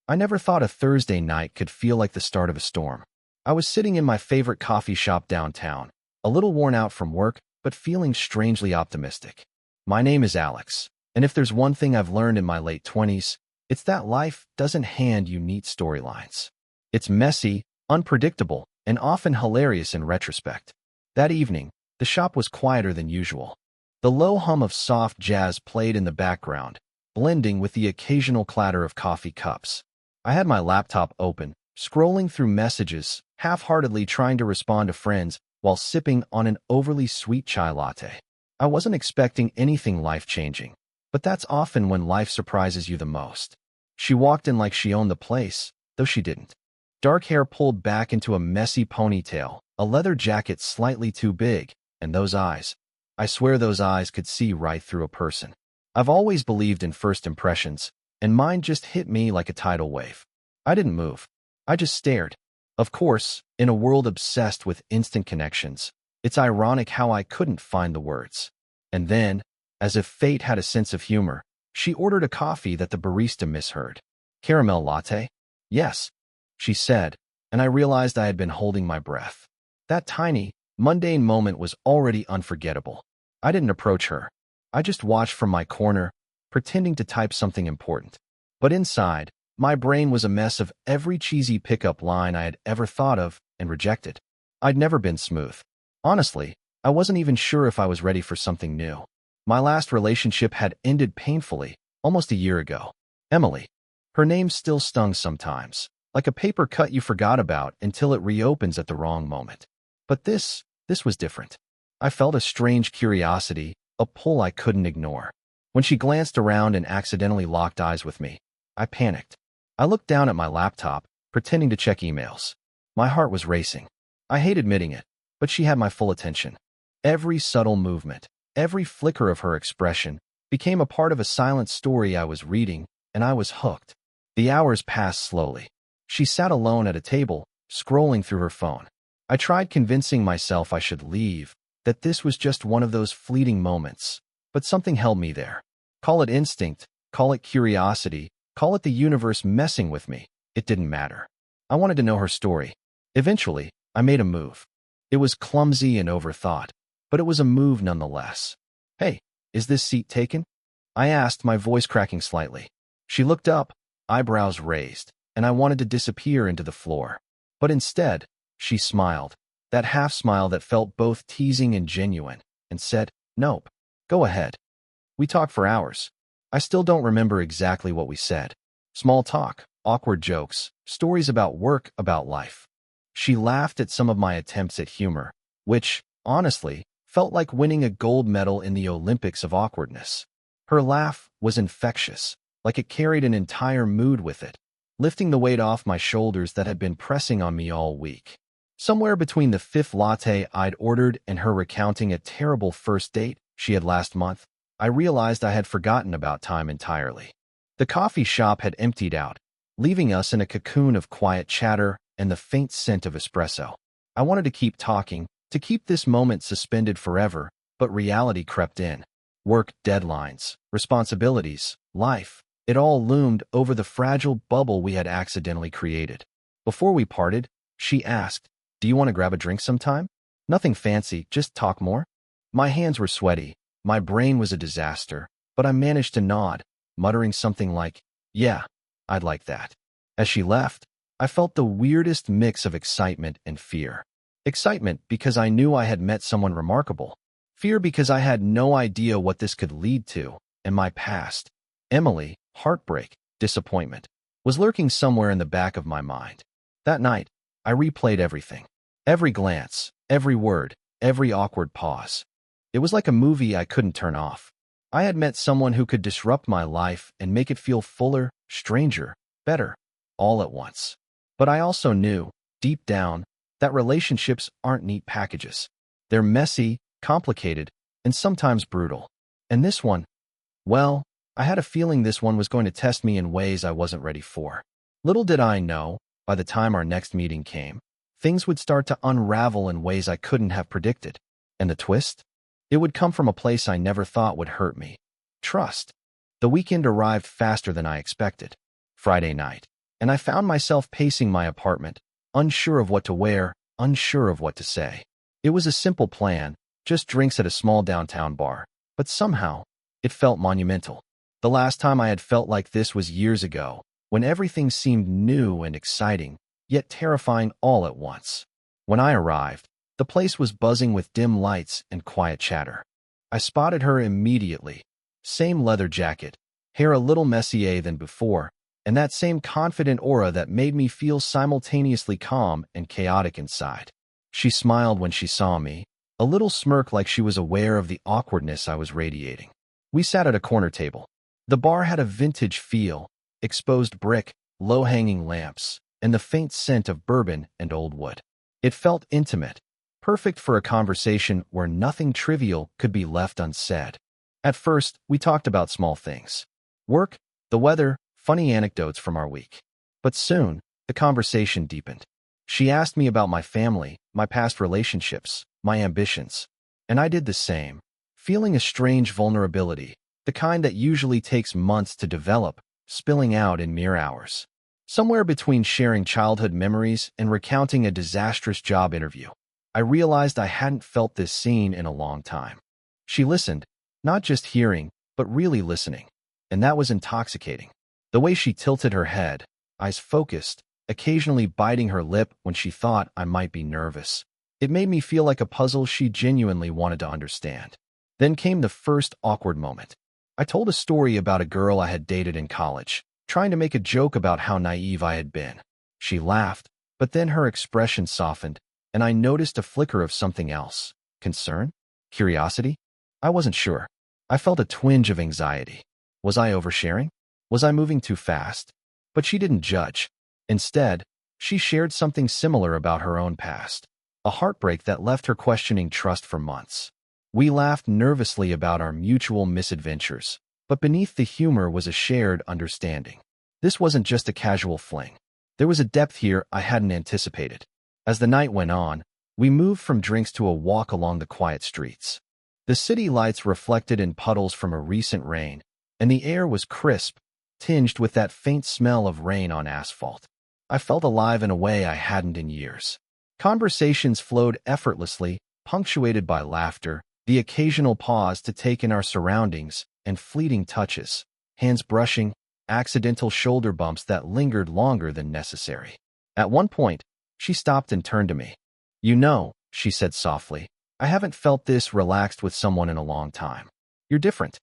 I never thought a Thursday night could feel like the start of a storm. I was sitting in my favorite coffee shop downtown, a little worn out from work, but feeling strangely optimistic. My name is Alex, and if there's one thing I've learned in my late 20s, it's that life doesn't hand you neat storylines. It's messy, unpredictable, and often hilarious in retrospect. That evening, the shop was quieter than usual. The low hum of soft jazz played in the background, blending with the occasional clatter of coffee cups. I had my laptop open, scrolling through messages, half-heartedly trying to respond to friends while sipping on an overly sweet chai latte. I wasn't expecting anything life-changing, but that's often when life surprises you the most. She walked in like she owned the place, though she didn't. Dark hair pulled back into a messy ponytail, a leather jacket slightly too big, and those eyes. I swear those eyes could see right through a person. I've always believed in first impressions, and mine just hit me like a tidal wave. I didn't move. I just stared. Of course, in a world obsessed with instant connections, it's ironic how I couldn't find the words. And then, as if fate had a sense of humor, she ordered a coffee that the barista misheard. Caramel latte? Yes, she said, and I realized I had been holding my breath. That tiny, mundane moment was already unforgettable. I didn't approach her. I just watched from my corner, pretending to type something important. But inside, my brain was a mess of every cheesy pickup line I had ever thought of and rejected. I'd never been smooth. Honestly, I wasn't even sure if I was ready for something new. My last relationship had ended painfully, almost a year ago. Emily. Her name still stung sometimes, like a paper cut you forgot about until it reopens at the wrong moment. But this was different. I felt a strange curiosity, a pull I couldn't ignore. When she glanced around and accidentally locked eyes with me, I panicked. I looked down at my laptop, pretending to check emails. My heart was racing. I hate admitting it, but she had my full attention. Every subtle movement, every flicker of her expression became a part of a silent story I was reading, and I was hooked. The hours passed slowly. She sat alone at a table, scrolling through her phone. I tried convincing myself I should leave, that this was just one of those fleeting moments, but something held me there. Call it instinct, call it curiosity, call it the universe messing with me. It didn't matter. I wanted to know her story. Eventually, I made a move. It was clumsy and overthought, but it was a move nonetheless. Hey, is this seat taken? I asked, my voice cracking slightly. She looked up, eyebrows raised, and I wanted to disappear into the floor. But instead, she smiled, that half smile that felt both teasing and genuine, and said, "Nope, go ahead." We talked for hours. I still don't remember exactly what we said. Small talk, awkward jokes, stories about work, about life. She laughed at some of my attempts at humor, which, honestly, felt like winning a gold medal in the Olympics of awkwardness. Her laugh was infectious, like it carried an entire mood with it, lifting the weight off my shoulders that had been pressing on me all week. Somewhere between the fifth latte I'd ordered and her recounting a terrible first date she had last month, I realized I had forgotten about time entirely. The coffee shop had emptied out, leaving us in a cocoon of quiet chatter and the faint scent of espresso. I wanted to keep talking, to keep this moment suspended forever, but reality crept in. Work, deadlines, responsibilities, life, it all loomed over the fragile bubble we had accidentally created. Before we parted, she asked, "Do you want to grab a drink sometime? Nothing fancy, just talk more." My hands were sweaty, my brain was a disaster, but I managed to nod, muttering something like, "Yeah, I'd like that." As she left, I felt the weirdest mix of excitement and fear. Excitement because I knew I had met someone remarkable. Fear because I had no idea what this could lead to, and my past, Emily, heartbreak, disappointment, was lurking somewhere in the back of my mind. That night, I replayed everything. Every glance, every word, every awkward pause. It was like a movie I couldn't turn off. I had met someone who could disrupt my life and make it feel fuller, stranger, better, all at once. But I also knew, deep down, that relationships aren't neat packages. They're messy, complicated, and sometimes brutal. And this one, well, I had a feeling this one was going to test me in ways I wasn't ready for. Little did I know, by the time our next meeting came, things would start to unravel in ways I couldn't have predicted. And the twist? It would come from a place I never thought would hurt me. Trust. The weekend arrived faster than I expected. Friday night. and I found myself pacing my apartment, unsure of what to wear, unsure of what to say. It was a simple plan, just drinks at a small downtown bar, but somehow, it felt monumental. The last time I had felt like this was years ago, when everything seemed new and exciting, yet terrifying all at once. When I arrived, the place was buzzing with dim lights and quiet chatter. I spotted her immediately. Same leather jacket, hair a little messier than before, and that same confident aura that made me feel simultaneously calm and chaotic inside. She smiled when she saw me, a little smirk like she was aware of the awkwardness I was radiating. We sat at a corner table. The bar had a vintage feel, exposed brick, low-hanging lamps, and the faint scent of bourbon and old wood. It felt intimate, perfect for a conversation where nothing trivial could be left unsaid. At first, we talked about small things. Work, the weather, funny anecdotes from our week. But soon, the conversation deepened. She asked me about my family, my past relationships, my ambitions. And I did the same, feeling a strange vulnerability, the kind that usually takes months to develop, spilling out in mere hours. Somewhere between sharing childhood memories and recounting a disastrous job interview, I realized I hadn't felt this seen in a long time. She listened, not just hearing, but really listening. And that was intoxicating. The way she tilted her head, eyes focused, occasionally biting her lip when she thought I might be nervous. It made me feel like a puzzle she genuinely wanted to understand. Then came the first awkward moment. I told a story about a girl I had dated in college, trying to make a joke about how naive I had been. She laughed, but then her expression softened, and I noticed a flicker of something else. Concern? Curiosity? I wasn't sure. I felt a twinge of anxiety. Was I oversharing? Was I moving too fast? But she didn't judge. Instead, she shared something similar about her own past, a heartbreak that left her questioning trust for months. We laughed nervously about our mutual misadventures, but beneath the humor was a shared understanding. This wasn't just a casual fling. There was a depth here I hadn't anticipated. As the night went on, we moved from drinks to a walk along the quiet streets. The city lights reflected in puddles from a recent rain, and the air was crisp, tinged with that faint smell of rain on asphalt. I felt alive in a way I hadn't in years. Conversations flowed effortlessly, punctuated by laughter, the occasional pause to take in our surroundings, and fleeting touches, hands brushing, accidental shoulder bumps that lingered longer than necessary. At one point, she stopped and turned to me. "You know," she said softly, "I haven't felt this relaxed with someone in a long time. You're different."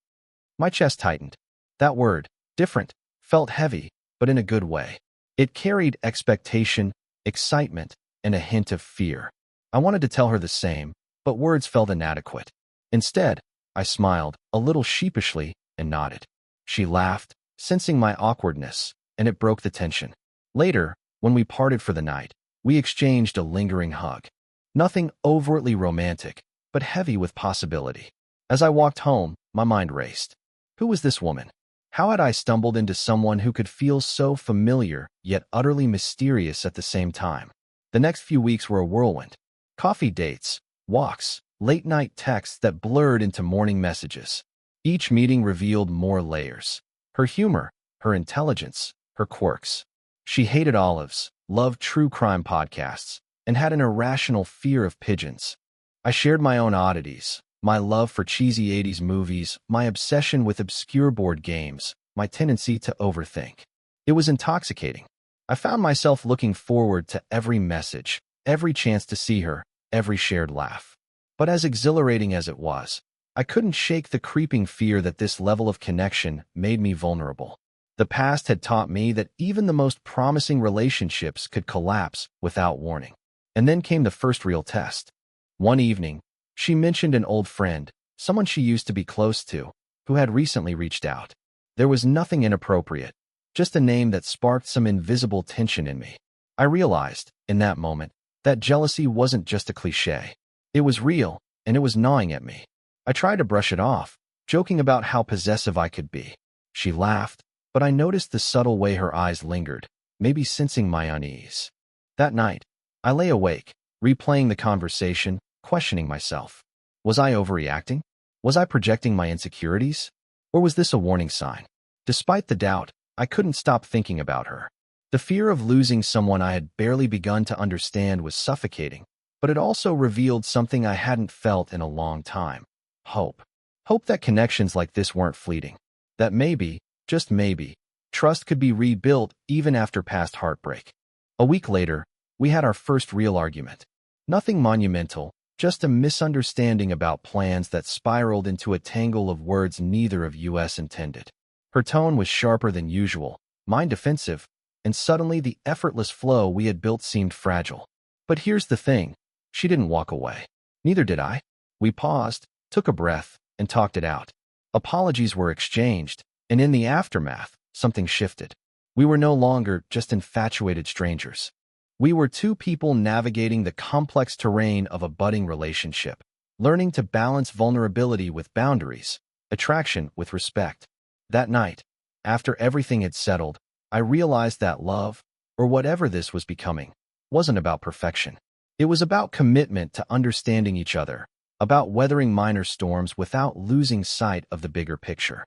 My chest tightened. That word, different, felt heavy, but in a good way. It carried expectation, excitement, and a hint of fear. I wanted to tell her the same, but words felt inadequate. Instead, I smiled, a little sheepishly, and nodded. She laughed, sensing my awkwardness, and it broke the tension. Later, when we parted for the night, we exchanged a lingering hug. Nothing overtly romantic, but heavy with possibility. As I walked home, my mind raced. Who was this woman? How had I stumbled into someone who could feel so familiar, yet utterly mysterious at the same time? The next few weeks were a whirlwind. Coffee dates, walks, late-night texts that blurred into morning messages. Each meeting revealed more layers. Her humor, her intelligence, her quirks. She hated olives, loved true crime podcasts, and had an irrational fear of pigeons. I shared my own oddities, my love for cheesy 80s movies, my obsession with obscure board games, my tendency to overthink. It was intoxicating. I found myself looking forward to every message, every chance to see her, every shared laugh. But as exhilarating as it was, I couldn't shake the creeping fear that this level of connection made me vulnerable. The past had taught me that even the most promising relationships could collapse without warning. And then came the first real test. One evening, she mentioned an old friend, someone she used to be close to, who had recently reached out. There was nothing inappropriate, just a name that sparked some invisible tension in me. I realized, in that moment, that jealousy wasn't just a cliché. It was real, and it was gnawing at me. I tried to brush it off, joking about how possessive I could be. She laughed, but I noticed the subtle way her eyes lingered, maybe sensing my unease. That night, I lay awake, replaying the conversation, questioning myself. Was I overreacting? Was I projecting my insecurities? Or was this a warning sign? Despite the doubt, I couldn't stop thinking about her. The fear of losing someone I had barely begun to understand was suffocating, but it also revealed something I hadn't felt in a long time. Hope. Hope that connections like this weren't fleeting. That maybe, just maybe, trust could be rebuilt even after past heartbreak. A week later, we had our first real argument. Nothing monumental, just a misunderstanding about plans that spiraled into a tangle of words neither of us intended. Her tone was sharper than usual, mine defensive, and suddenly the effortless flow we had built seemed fragile. But here's the thing, she didn't walk away. Neither did I. We paused, took a breath, and talked it out. Apologies were exchanged, and in the aftermath, something shifted. We were no longer just infatuated strangers. We were two people navigating the complex terrain of a budding relationship, learning to balance vulnerability with boundaries, attraction with respect. That night, after everything had settled, I realized that love, or whatever this was becoming, wasn't about perfection. It was about commitment to understanding each other, about weathering minor storms without losing sight of the bigger picture.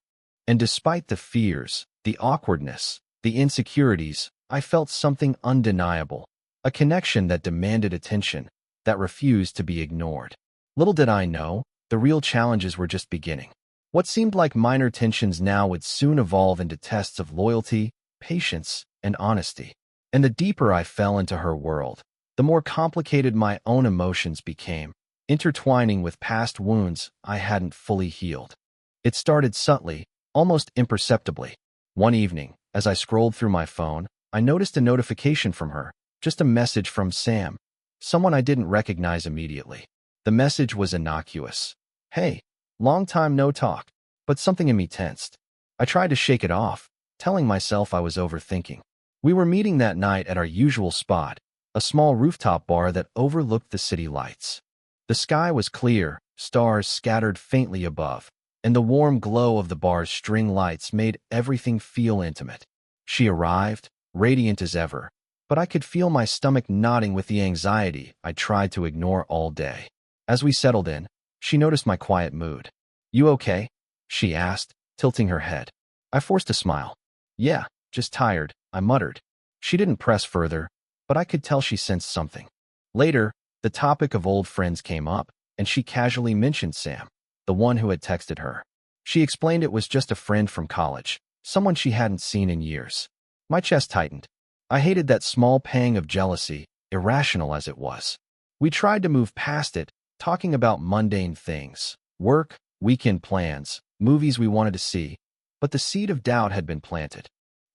And despite the fears, the awkwardness, the insecurities, I felt something undeniable, a connection that demanded attention, that refused to be ignored. Little did I know, the real challenges were just beginning. What seemed like minor tensions now would soon evolve into tests of loyalty, patience, and honesty. And the deeper I fell into her world, the more complicated my own emotions became, intertwining with past wounds I hadn't fully healed. It started subtly, almost imperceptibly. One evening, as I scrolled through my phone, I noticed a notification from her, just a message from Sam, someone I didn't recognize immediately. The message was innocuous. Hey, long time no talk, but something in me tensed. I tried to shake it off, telling myself I was overthinking. We were meeting that night at our usual spot, a small rooftop bar that overlooked the city lights. The sky was clear, stars scattered faintly above, and the warm glow of the bar's string lights made everything feel intimate. She arrived, radiant as ever, but I could feel my stomach knotting with the anxiety I tried to ignore all day. As we settled in, she noticed my quiet mood. "You okay?" she asked, tilting her head. I forced a smile. "Yeah, just tired," I muttered. She didn't press further, but I could tell she sensed something. Later, the topic of old friends came up, and she casually mentioned Sam, the one who had texted her. She explained it was just a friend from college, someone she hadn't seen in years. My chest tightened. I hated that small pang of jealousy, irrational as it was. We tried to move past it, talking about mundane things, work, weekend plans, movies we wanted to see, but the seed of doubt had been planted.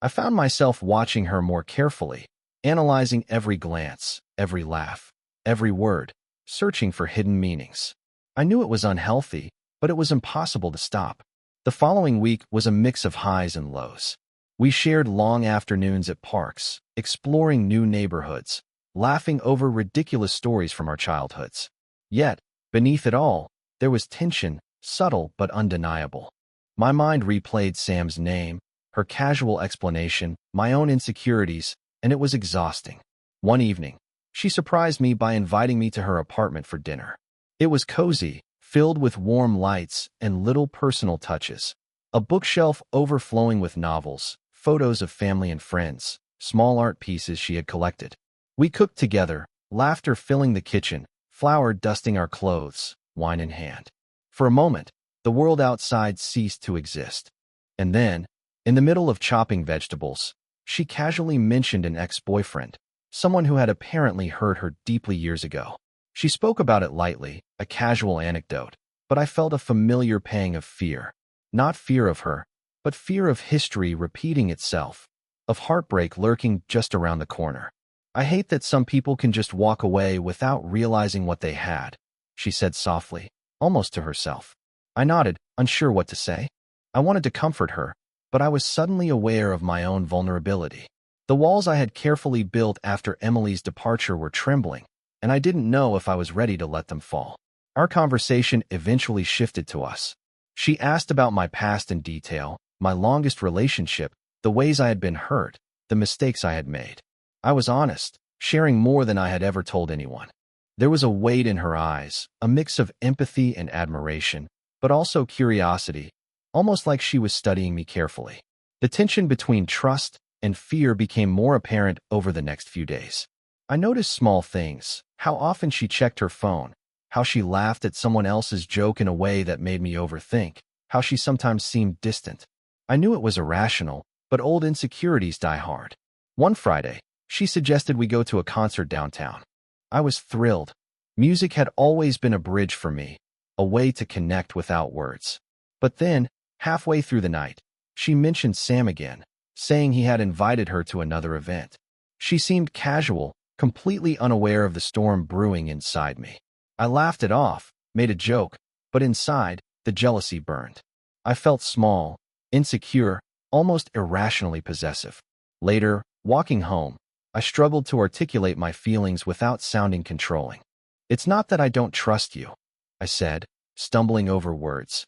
I found myself watching her more carefully, analyzing every glance, every laugh, every word, searching for hidden meanings. I knew it was unhealthy, but it was impossible to stop. The following week was a mix of highs and lows. We shared long afternoons at parks, exploring new neighborhoods, laughing over ridiculous stories from our childhoods. Yet, beneath it all, there was tension, subtle but undeniable. My mind replayed Sam's name, her casual explanation, my own insecurities, and it was exhausting. One evening, she surprised me by inviting me to her apartment for dinner. It was cozy, filled with warm lights and little personal touches. A bookshelf overflowing with novels, photos of family and friends, small art pieces she had collected. We cooked together, laughter filling the kitchen, flour dusting our clothes, wine in hand. For a moment, the world outside ceased to exist. And then, in the middle of chopping vegetables, she casually mentioned an ex-boyfriend, someone who had apparently hurt her deeply years ago. She spoke about it lightly, a casual anecdote, but I felt a familiar pang of fear. Not fear of her, but fear of history repeating itself, of heartbreak lurking just around the corner. "I hate that some people can just walk away without realizing what they had," she said softly, almost to herself. I nodded, unsure what to say. I wanted to comfort her, but I was suddenly aware of my own vulnerability. The walls I had carefully built after Emily's departure were trembling, and I didn't know if I was ready to let them fall. Our conversation eventually shifted to us. She asked about my past in detail, my longest relationship, the ways I had been hurt, the mistakes I had made. I was honest, sharing more than I had ever told anyone. There was a weight in her eyes, a mix of empathy and admiration, but also curiosity, almost like she was studying me carefully. The tension between trust, and fear became more apparent over the next few days. I noticed small things, how often she checked her phone, how she laughed at someone else's joke in a way that made me overthink, how she sometimes seemed distant. I knew it was irrational, but old insecurities die hard. One Friday, she suggested we go to a concert downtown. I was thrilled. Music had always been a bridge for me, a way to connect without words. But then, halfway through the night, she mentioned Sam again, saying he had invited her to another event. She seemed casual, completely unaware of the storm brewing inside me. I laughed it off, made a joke, but inside, the jealousy burned. I felt small, insecure, almost irrationally possessive. Later, walking home, I struggled to articulate my feelings without sounding controlling. "It's not that I don't trust you," I said, stumbling over words.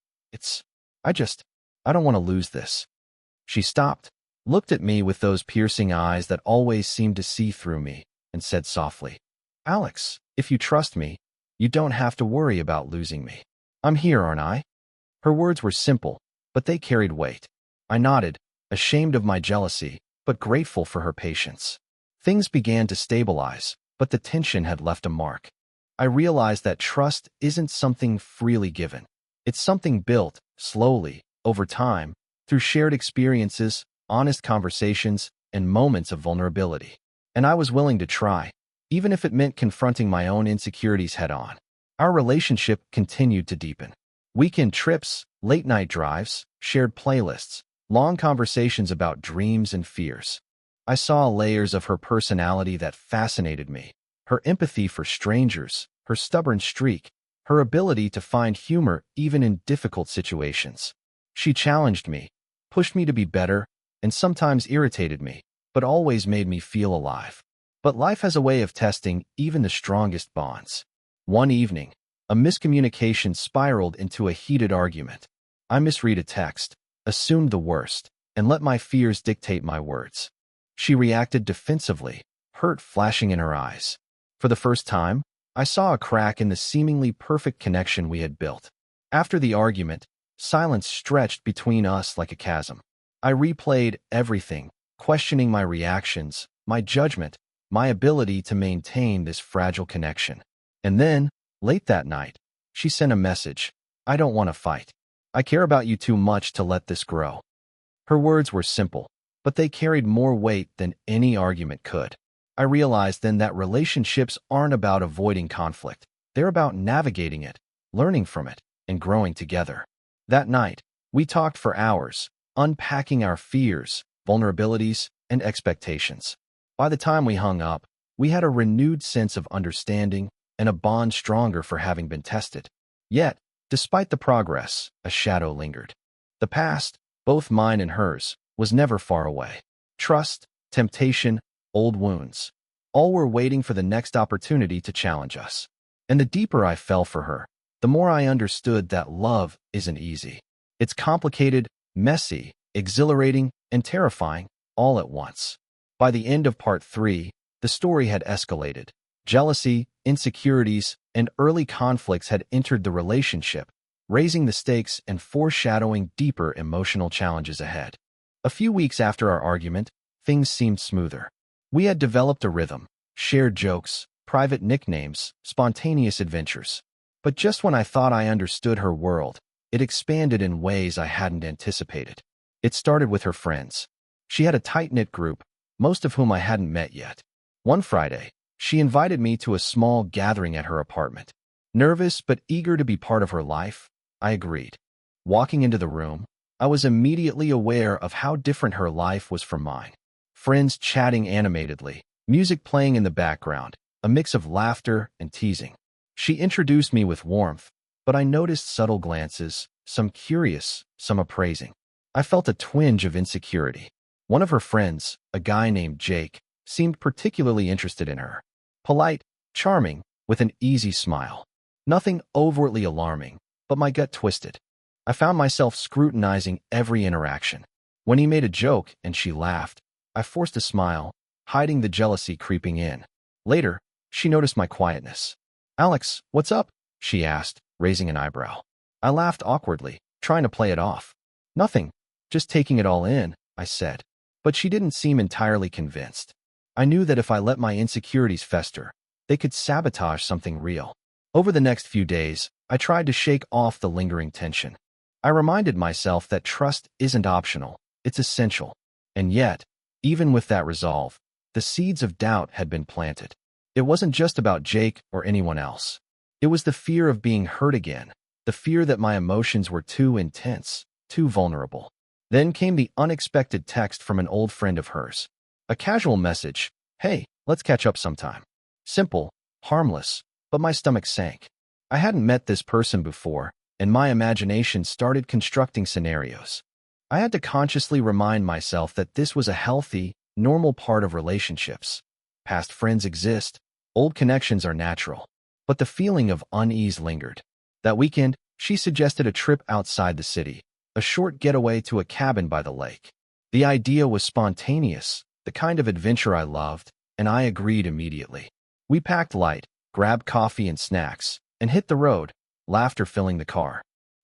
I don't want to lose this." She stopped, looked at me with those piercing eyes that always seemed to see through me, and said softly, "Alex, if you trust me, you don't have to worry about losing me. I'm here, aren't I?" Her words were simple, but they carried weight. I nodded, ashamed of my jealousy, but grateful for her patience. Things began to stabilize, but the tension had left a mark. I realized that trust isn't something freely given. It's something built, slowly, over time, through shared experiences, honest conversations, and moments of vulnerability. And I was willing to try, even if it meant confronting my own insecurities head-on. Our relationship continued to deepen. Weekend trips, late-night drives, shared playlists, long conversations about dreams and fears. I saw layers of her personality that fascinated me. Her empathy for strangers, her stubborn streak, her ability to find humor even in difficult situations. She challenged me, pushed me to be better, and sometimes irritated me, but always made me feel alive. But life has a way of testing even the strongest bonds. One evening, a miscommunication spiraled into a heated argument. I misread a text, assumed the worst, and let my fears dictate my words. She reacted defensively, hurt flashing in her eyes. For the first time, I saw a crack in the seemingly perfect connection we had built. After the argument, silence stretched between us like a chasm. I replayed everything, questioning my reactions, my judgment, my ability to maintain this fragile connection. And then, late that night, she sent a message. "I don't want to fight. I care about you too much to let this grow." Her words were simple, but they carried more weight than any argument could. I realized then that relationships aren't about avoiding conflict. They're about navigating it, learning from it, and growing together. That night, we talked for hours, unpacking our fears, vulnerabilities, and expectations. By the time we hung up, we had a renewed sense of understanding and a bond stronger for having been tested. Yet, despite the progress, a shadow lingered. The past, both mine and hers, was never far away. Trust, temptation, old wounds. All were waiting for the next opportunity to challenge us. And the deeper I fell for her, the more I understood that love isn't easy. It's complicated, messy, exhilarating, and terrifying, all at once. By the end of part 3, the story had escalated. Jealousy, insecurities, and early conflicts had entered the relationship, raising the stakes and foreshadowing deeper emotional challenges ahead. A few weeks after our argument, things seemed smoother. We had developed a rhythm, shared jokes, private nicknames, spontaneous adventures. But just when I thought I understood her world, it expanded in ways I hadn't anticipated. It started with her friends. She had a tight-knit group, most of whom I hadn't met yet. One Friday, she invited me to a small gathering at her apartment. Nervous but eager to be part of her life, I agreed. Walking into the room, I was immediately aware of how different her life was from mine. Friends chatting animatedly, music playing in the background, a mix of laughter and teasing. She introduced me with warmth, but I noticed subtle glances, some curious, some appraising. I felt a twinge of insecurity. One of her friends, a guy named Jake, seemed particularly interested in her. Polite, charming, with an easy smile. Nothing overtly alarming, but my gut twisted. I found myself scrutinizing every interaction. When he made a joke and she laughed, I forced a smile, hiding the jealousy creeping in. Later, she noticed my quietness. "Alex, what's up?" she asked, raising an eyebrow. I laughed awkwardly, trying to play it off. "Nothing, just taking it all in," I said. But she didn't seem entirely convinced. I knew that if I let my insecurities fester, they could sabotage something real. Over the next few days, I tried to shake off the lingering tension. I reminded myself that trust isn't optional, it's essential. And yet, even with that resolve, the seeds of doubt had been planted. It wasn't just about Jake or anyone else. It was the fear of being hurt again, the fear that my emotions were too intense, too vulnerable. Then came the unexpected text from an old friend of hers. A casual message, "Hey, let's catch up sometime." Simple, harmless, but my stomach sank. I hadn't met this person before, and my imagination started constructing scenarios. I had to consciously remind myself that this was a healthy, normal part of relationships. Past friends exist, old connections are natural, but the feeling of unease lingered. That weekend, she suggested a trip outside the city, a short getaway to a cabin by the lake. The idea was spontaneous, the kind of adventure I loved, and I agreed immediately. We packed light, grabbed coffee and snacks, and hit the road, laughter filling the car.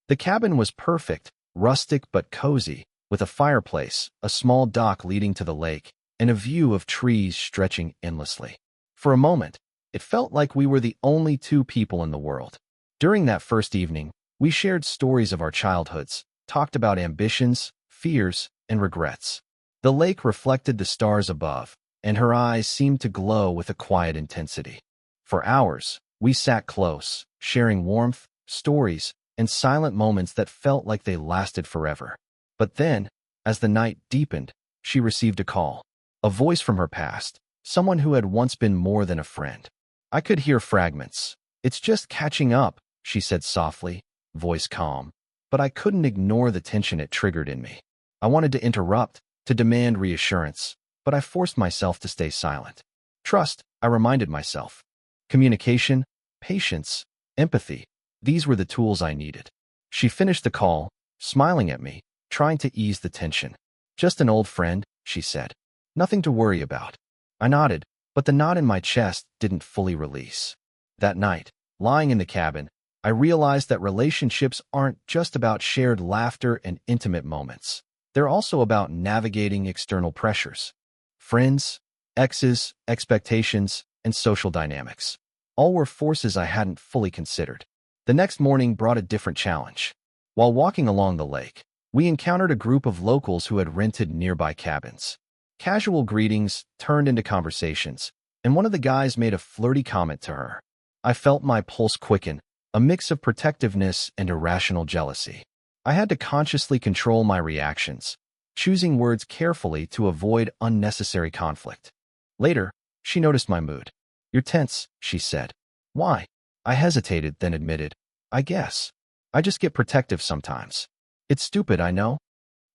The cabin was perfect, rustic but cozy, with a fireplace, a small dock leading to the lake, and a view of trees stretching endlessly. For a moment, it felt like we were the only two people in the world. During that first evening, we shared stories of our childhoods, talked about ambitions, fears, and regrets. The lake reflected the stars above, and her eyes seemed to glow with a quiet intensity. For hours, we sat close, sharing warmth, stories, and silent moments that felt like they lasted forever. But then, as the night deepened, she received a call. A voice from her past, someone who had once been more than a friend. I could hear fragments. "It's just catching up," she said softly, voice calm. But I couldn't ignore the tension it triggered in me. I wanted to interrupt, to demand reassurance, but I forced myself to stay silent. Trust, I reminded myself. Communication, patience, empathy, these were the tools I needed. She finished the call, smiling at me, trying to ease the tension. "Just an old friend," she said. "Nothing to worry about." I nodded, but the knot in my chest didn't fully release. That night, lying in the cabin, I realized that relationships aren't just about shared laughter and intimate moments. They're also about navigating external pressures. Friends, exes, expectations, and social dynamics. All were forces I hadn't fully considered. The next morning brought a different challenge. While walking along the lake, we encountered a group of locals who had rented nearby cabins. Casual greetings turned into conversations, and one of the guys made a flirty comment to her. I felt my pulse quicken, a mix of protectiveness and irrational jealousy. I had to consciously control my reactions, choosing words carefully to avoid unnecessary conflict. Later, she noticed my mood. "You're tense," she said. "Why?" I hesitated, then admitted, "I guess. I just get protective sometimes. It's stupid, I know."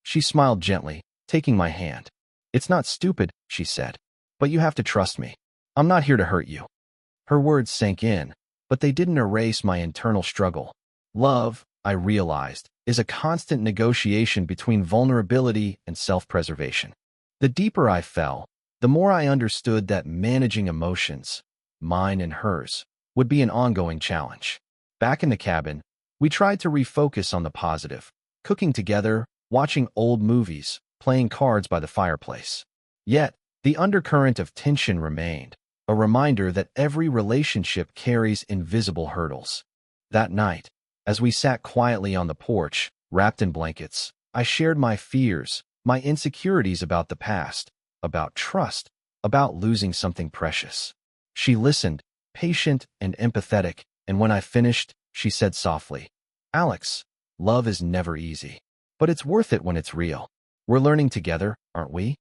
She smiled gently, taking my hand. "It's not stupid," she said, "but you have to trust me. I'm not here to hurt you." Her words sank in, but they didn't erase my internal struggle. Love, I realized, is a constant negotiation between vulnerability and self-preservation. The deeper I fell, the more I understood that managing emotions, mine and hers, would be an ongoing challenge. Back in the cabin, we tried to refocus on the positive, cooking together, watching old movies, playing cards by the fireplace. Yet, the undercurrent of tension remained, a reminder that every relationship carries invisible hurdles. That night, as we sat quietly on the porch, wrapped in blankets, I shared my fears, my insecurities about the past, about trust, about losing something precious. She listened, patient and empathetic, and when I finished, she said softly, "Alex, love is never easy, but it's worth it when it's real. We're learning together, aren't we?"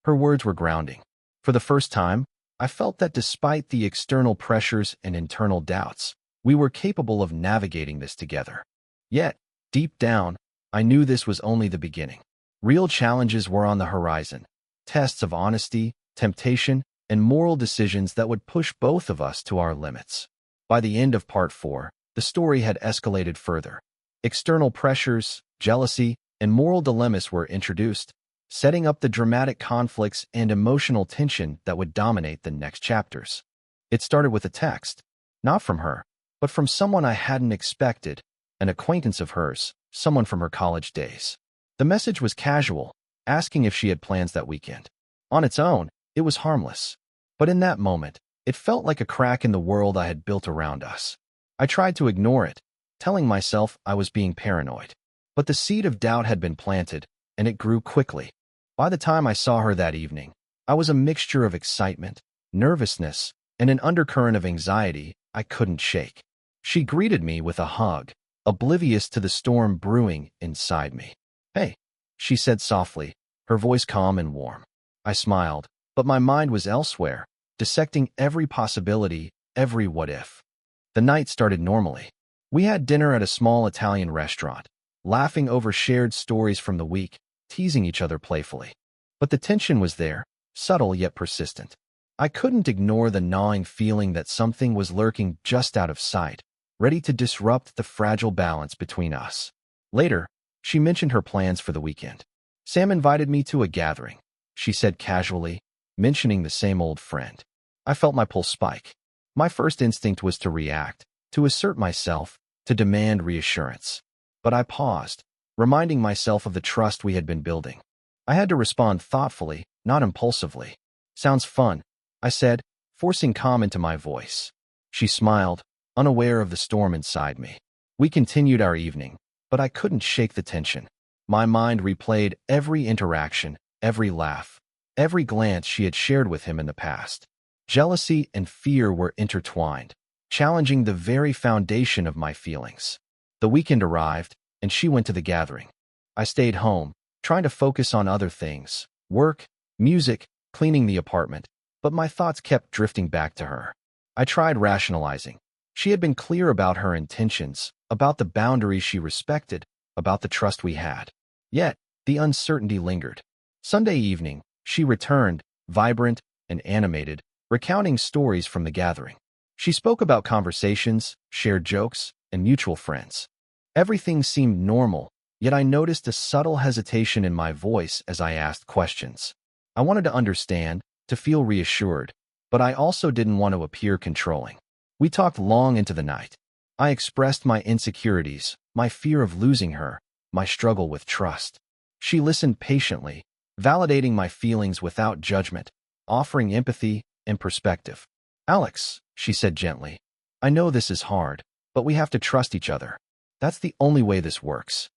Her words were grounding. For the first time, I felt that despite the external pressures and internal doubts, we were capable of navigating this together. Yet, deep down, I knew this was only the beginning. Real challenges were on the horizon, tests of honesty, temptation, and moral decisions that would push both of us to our limits. By the end of part 4, the story had escalated further. External pressures, jealousy, and moral dilemmas were introduced, setting up the dramatic conflicts and emotional tension that would dominate the next chapters. It started with a text, not from her, but from someone I hadn't expected, an acquaintance of hers, someone from her college days. The message was casual, asking if she had plans that weekend. On its own, it was harmless. But in that moment, it felt like a crack in the world I had built around us. I tried to ignore it, telling myself I was being paranoid. But the seed of doubt had been planted, and it grew quickly. By the time I saw her that evening, I was a mixture of excitement, nervousness, and an undercurrent of anxiety I couldn't shake. She greeted me with a hug, oblivious to the storm brewing inside me. "Hey," she said softly, her voice calm and warm. I smiled, but my mind was elsewhere, dissecting every possibility, every what-if. The night started normally. We had dinner at a small Italian restaurant, laughing over shared stories from the week, teasing each other playfully. But the tension was there, subtle yet persistent. I couldn't ignore the gnawing feeling that something was lurking just out of sight, ready to disrupt the fragile balance between us. Later, she mentioned her plans for the weekend. "Sam invited me to a gathering," she said casually, mentioning the same old friend. I felt my pulse spike. My first instinct was to react, to assert myself, to demand reassurance. But I paused, reminding myself of the trust we had been building. I had to respond thoughtfully, not impulsively. "Sounds fun," I said, forcing calm into my voice. She smiled, unaware of the storm inside me. We continued our evening, but I couldn't shake the tension. My mind replayed every interaction, every laugh, every glance she had shared with him in the past. Jealousy and fear were intertwined, challenging the very foundation of my feelings. The weekend arrived, and she went to the gathering. I stayed home, trying to focus on other things, work, music, cleaning the apartment, but my thoughts kept drifting back to her. I tried rationalizing. She had been clear about her intentions, about the boundaries she respected, about the trust we had. Yet, the uncertainty lingered. Sunday evening, she returned, vibrant and animated, recounting stories from the gathering. She spoke about conversations, shared jokes, and mutual friends. Everything seemed normal, yet I noticed a subtle hesitation in my voice as I asked questions. I wanted to understand, to feel reassured, but I also didn't want to appear controlling. We talked long into the night. I expressed my insecurities, my fear of losing her, my struggle with trust. She listened patiently, validating my feelings without judgment, offering empathy and perspective. "Alex," she said gently, "I know this is hard, but we have to trust each other. That's the only way this works."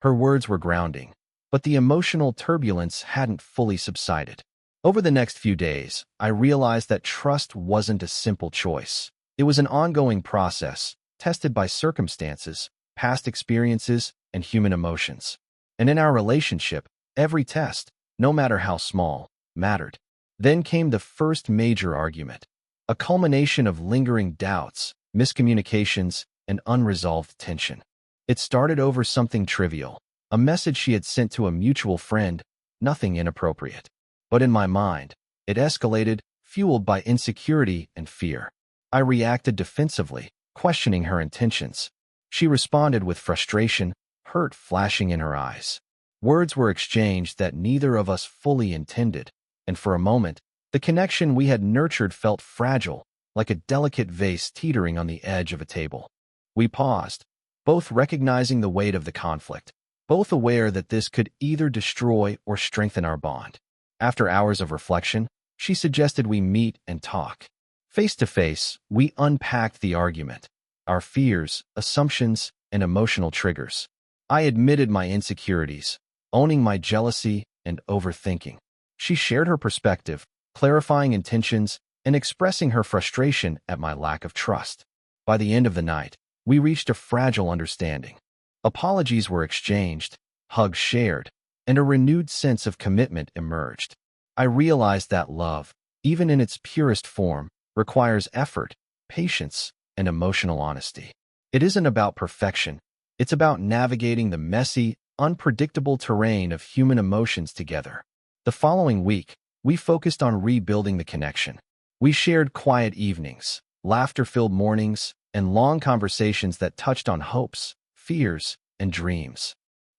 Her words were grounding, but the emotional turbulence hadn't fully subsided. Over the next few days, I realized that trust wasn't a simple choice. It was an ongoing process, tested by circumstances, past experiences, and human emotions. And in our relationship, every test, no matter how small, mattered. Then came the first major argument, a culmination of lingering doubts, miscommunications, and unresolved tension. It started over something trivial, a message she had sent to a mutual friend, nothing inappropriate. But in my mind, it escalated, fueled by insecurity and fear. I reacted defensively, questioning her intentions. She responded with frustration, hurt flashing in her eyes. Words were exchanged that neither of us fully intended, and for a moment, the connection we had nurtured felt fragile, like a delicate vase teetering on the edge of a table. We paused, both recognizing the weight of the conflict, both aware that this could either destroy or strengthen our bond. After hours of reflection, she suggested we meet and talk. Face to face, we unpacked the argument, our fears, assumptions, and emotional triggers. I admitted my insecurities, owning my jealousy and overthinking. She shared her perspective, clarifying intentions, and expressing her frustration at my lack of trust. By the end of the night, we reached a fragile understanding. Apologies were exchanged, hugs shared, and a renewed sense of commitment emerged. I realized that love, even in its purest form, requires effort, patience, and emotional honesty. It isn't about perfection. It's about navigating the messy, unpredictable terrain of human emotions together. The following week, we focused on rebuilding the connection. We shared quiet evenings, laughter-filled mornings, and long conversations that touched on hopes, fears, and dreams.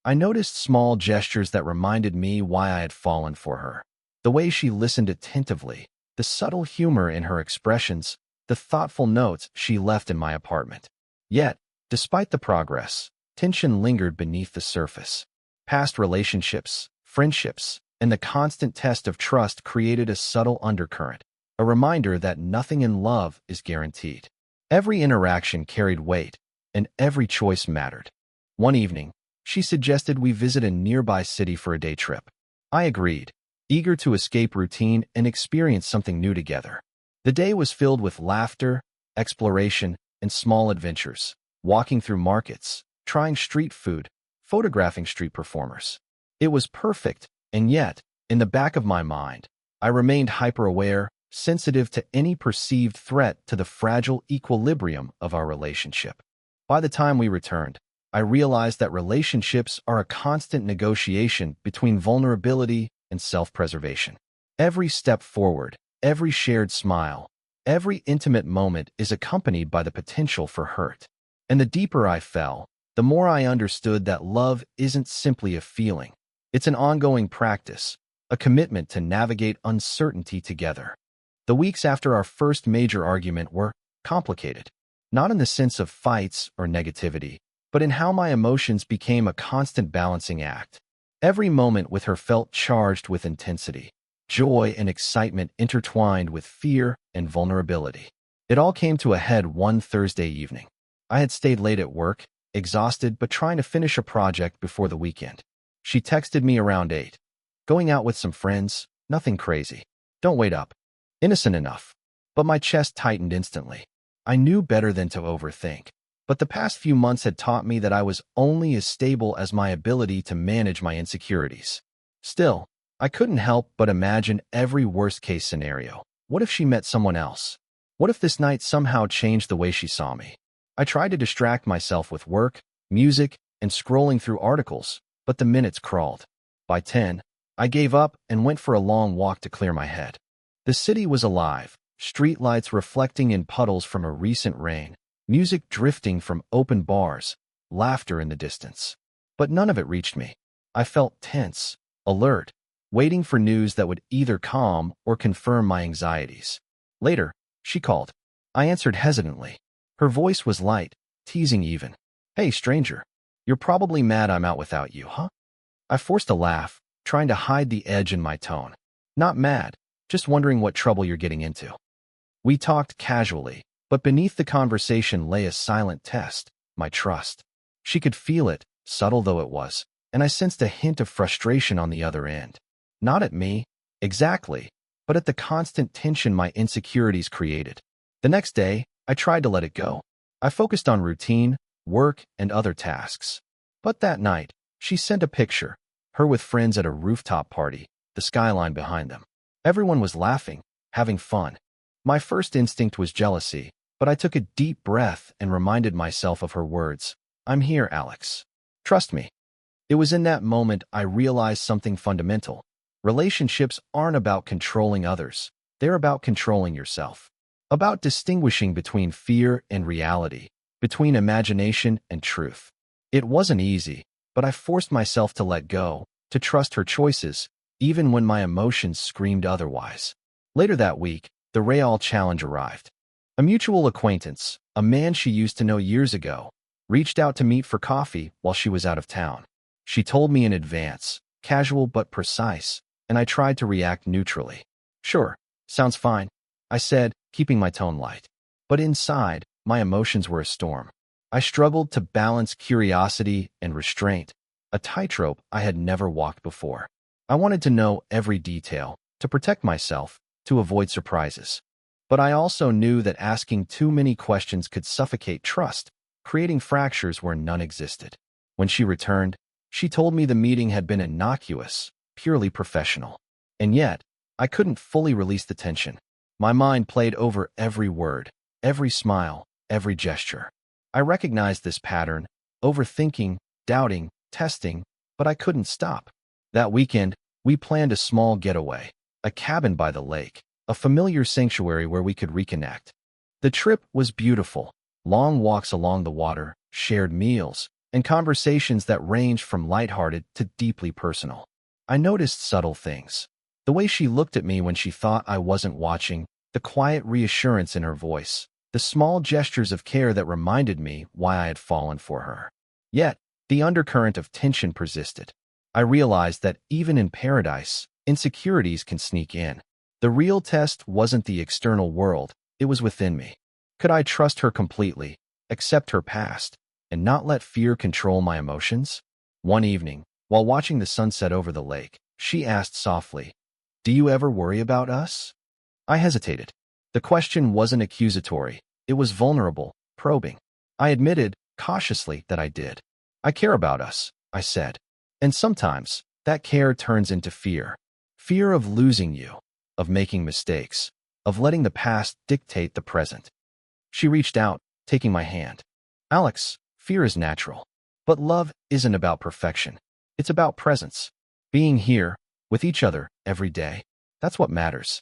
I noticed small gestures that reminded me why I had fallen for her. The way she listened attentively, the subtle humor in her expressions, the thoughtful notes she left in my apartment. Yet, despite the progress, tension lingered beneath the surface. Past relationships, friendships, and the constant test of trust created a subtle undercurrent, a reminder that nothing in love is guaranteed. Every interaction carried weight, and every choice mattered. One evening, she suggested we visit a nearby city for a day trip. I agreed, eager to escape routine and experience something new together. The day was filled with laughter, exploration, and small adventures, walking through markets, trying street food, photographing street performers. It was perfect, and yet, in the back of my mind, I remained hyper-aware, sensitive to any perceived threat to the fragile equilibrium of our relationship. By the time we returned, I realized that relationships are a constant negotiation between vulnerability and self-preservation. Every step forward, every shared smile, every intimate moment is accompanied by the potential for hurt. And the deeper I fell, the more I understood that love isn't simply a feeling. It's an ongoing practice, a commitment to navigate uncertainty together. The weeks after our first major argument were complicated, not in the sense of fights or negativity, but in how my emotions became a constant balancing act. Every moment with her felt charged with intensity, joy and excitement intertwined with fear and vulnerability. It all came to a head one Thursday evening. I had stayed late at work, exhausted but trying to finish a project before the weekend. She texted me around 8. Going out with some friends, nothing crazy. Don't wait up. Innocent enough. But my chest tightened instantly. I knew better than to overthink. But the past few months had taught me that I was only as stable as my ability to manage my insecurities. Still, I couldn't help but imagine every worst-case scenario. What if she met someone else? What if this night somehow changed the way she saw me? I tried to distract myself with work, music, and scrolling through articles, but the minutes crawled. By 10, I gave up and went for a long walk to clear my head. The city was alive, streetlights reflecting in puddles from a recent rain, music drifting from open bars, laughter in the distance. But none of it reached me. I felt tense, alert, waiting for news that would either calm or confirm my anxieties. Later, she called. I answered hesitantly. Her voice was light, teasing even. Hey, stranger. You're probably mad I'm out without you, huh? I forced a laugh, trying to hide the edge in my tone. Not mad, just wondering what trouble you're getting into. We talked casually, but beneath the conversation lay a silent test, my trust. She could feel it, subtle though it was, and I sensed a hint of frustration on the other end. Not at me, exactly, but at the constant tension my insecurities created. The next day, I tried to let it go. I focused on routine, work, and other tasks. But that night, she sent a picture, her with friends at a rooftop party, the skyline behind them. Everyone was laughing, having fun. My first instinct was jealousy, but I took a deep breath and reminded myself of her words. I'm here, Alex. Trust me. It was in that moment I realized something fundamental. Relationships aren't about controlling others. They're about controlling yourself. About distinguishing between fear and reality, between imagination and truth. It wasn't easy, but I forced myself to let go, to trust her choices, even when my emotions screamed otherwise. Later that week, the Real challenge arrived. A mutual acquaintance, a man she used to know years ago, reached out to meet for coffee while she was out of town. She told me in advance, casual but precise, and I tried to react neutrally. Sure, sounds fine, I said, keeping my tone light. But inside, my emotions were a storm. I struggled to balance curiosity and restraint, a tightrope I had never walked before. I wanted to know every detail, to protect myself, to avoid surprises. But I also knew that asking too many questions could suffocate trust, creating fractures where none existed. When she returned, she told me the meeting had been innocuous, purely professional. And yet, I couldn't fully release the tension. My mind played over every word, every smile, every gesture. I recognized this pattern, overthinking, doubting, testing, but I couldn't stop. That weekend, we planned a small getaway, a cabin by the lake, a familiar sanctuary where we could reconnect. The trip was beautiful, long walks along the water, shared meals, and conversations that ranged from lighthearted to deeply personal. I noticed subtle things. The way she looked at me when she thought I wasn't watching, the quiet reassurance in her voice, the small gestures of care that reminded me why I had fallen for her. Yet, the undercurrent of tension persisted. I realized that even in paradise, insecurities can sneak in. The real test wasn't the external world, it was within me. Could I trust her completely, accept her past, and not let fear control my emotions? One evening, while watching the sunset over the lake, she asked softly, "Do you ever worry about us?" I hesitated. The question wasn't accusatory, it was vulnerable, probing. I admitted, cautiously, that I did. "I care about us," I said. "And sometimes, that care turns into fear. Fear of losing you, of making mistakes, of letting the past dictate the present." She reached out, taking my hand. "Alex, fear is natural. But love isn't about perfection. It's about presence. Being here, with each other, every day. That's what matters."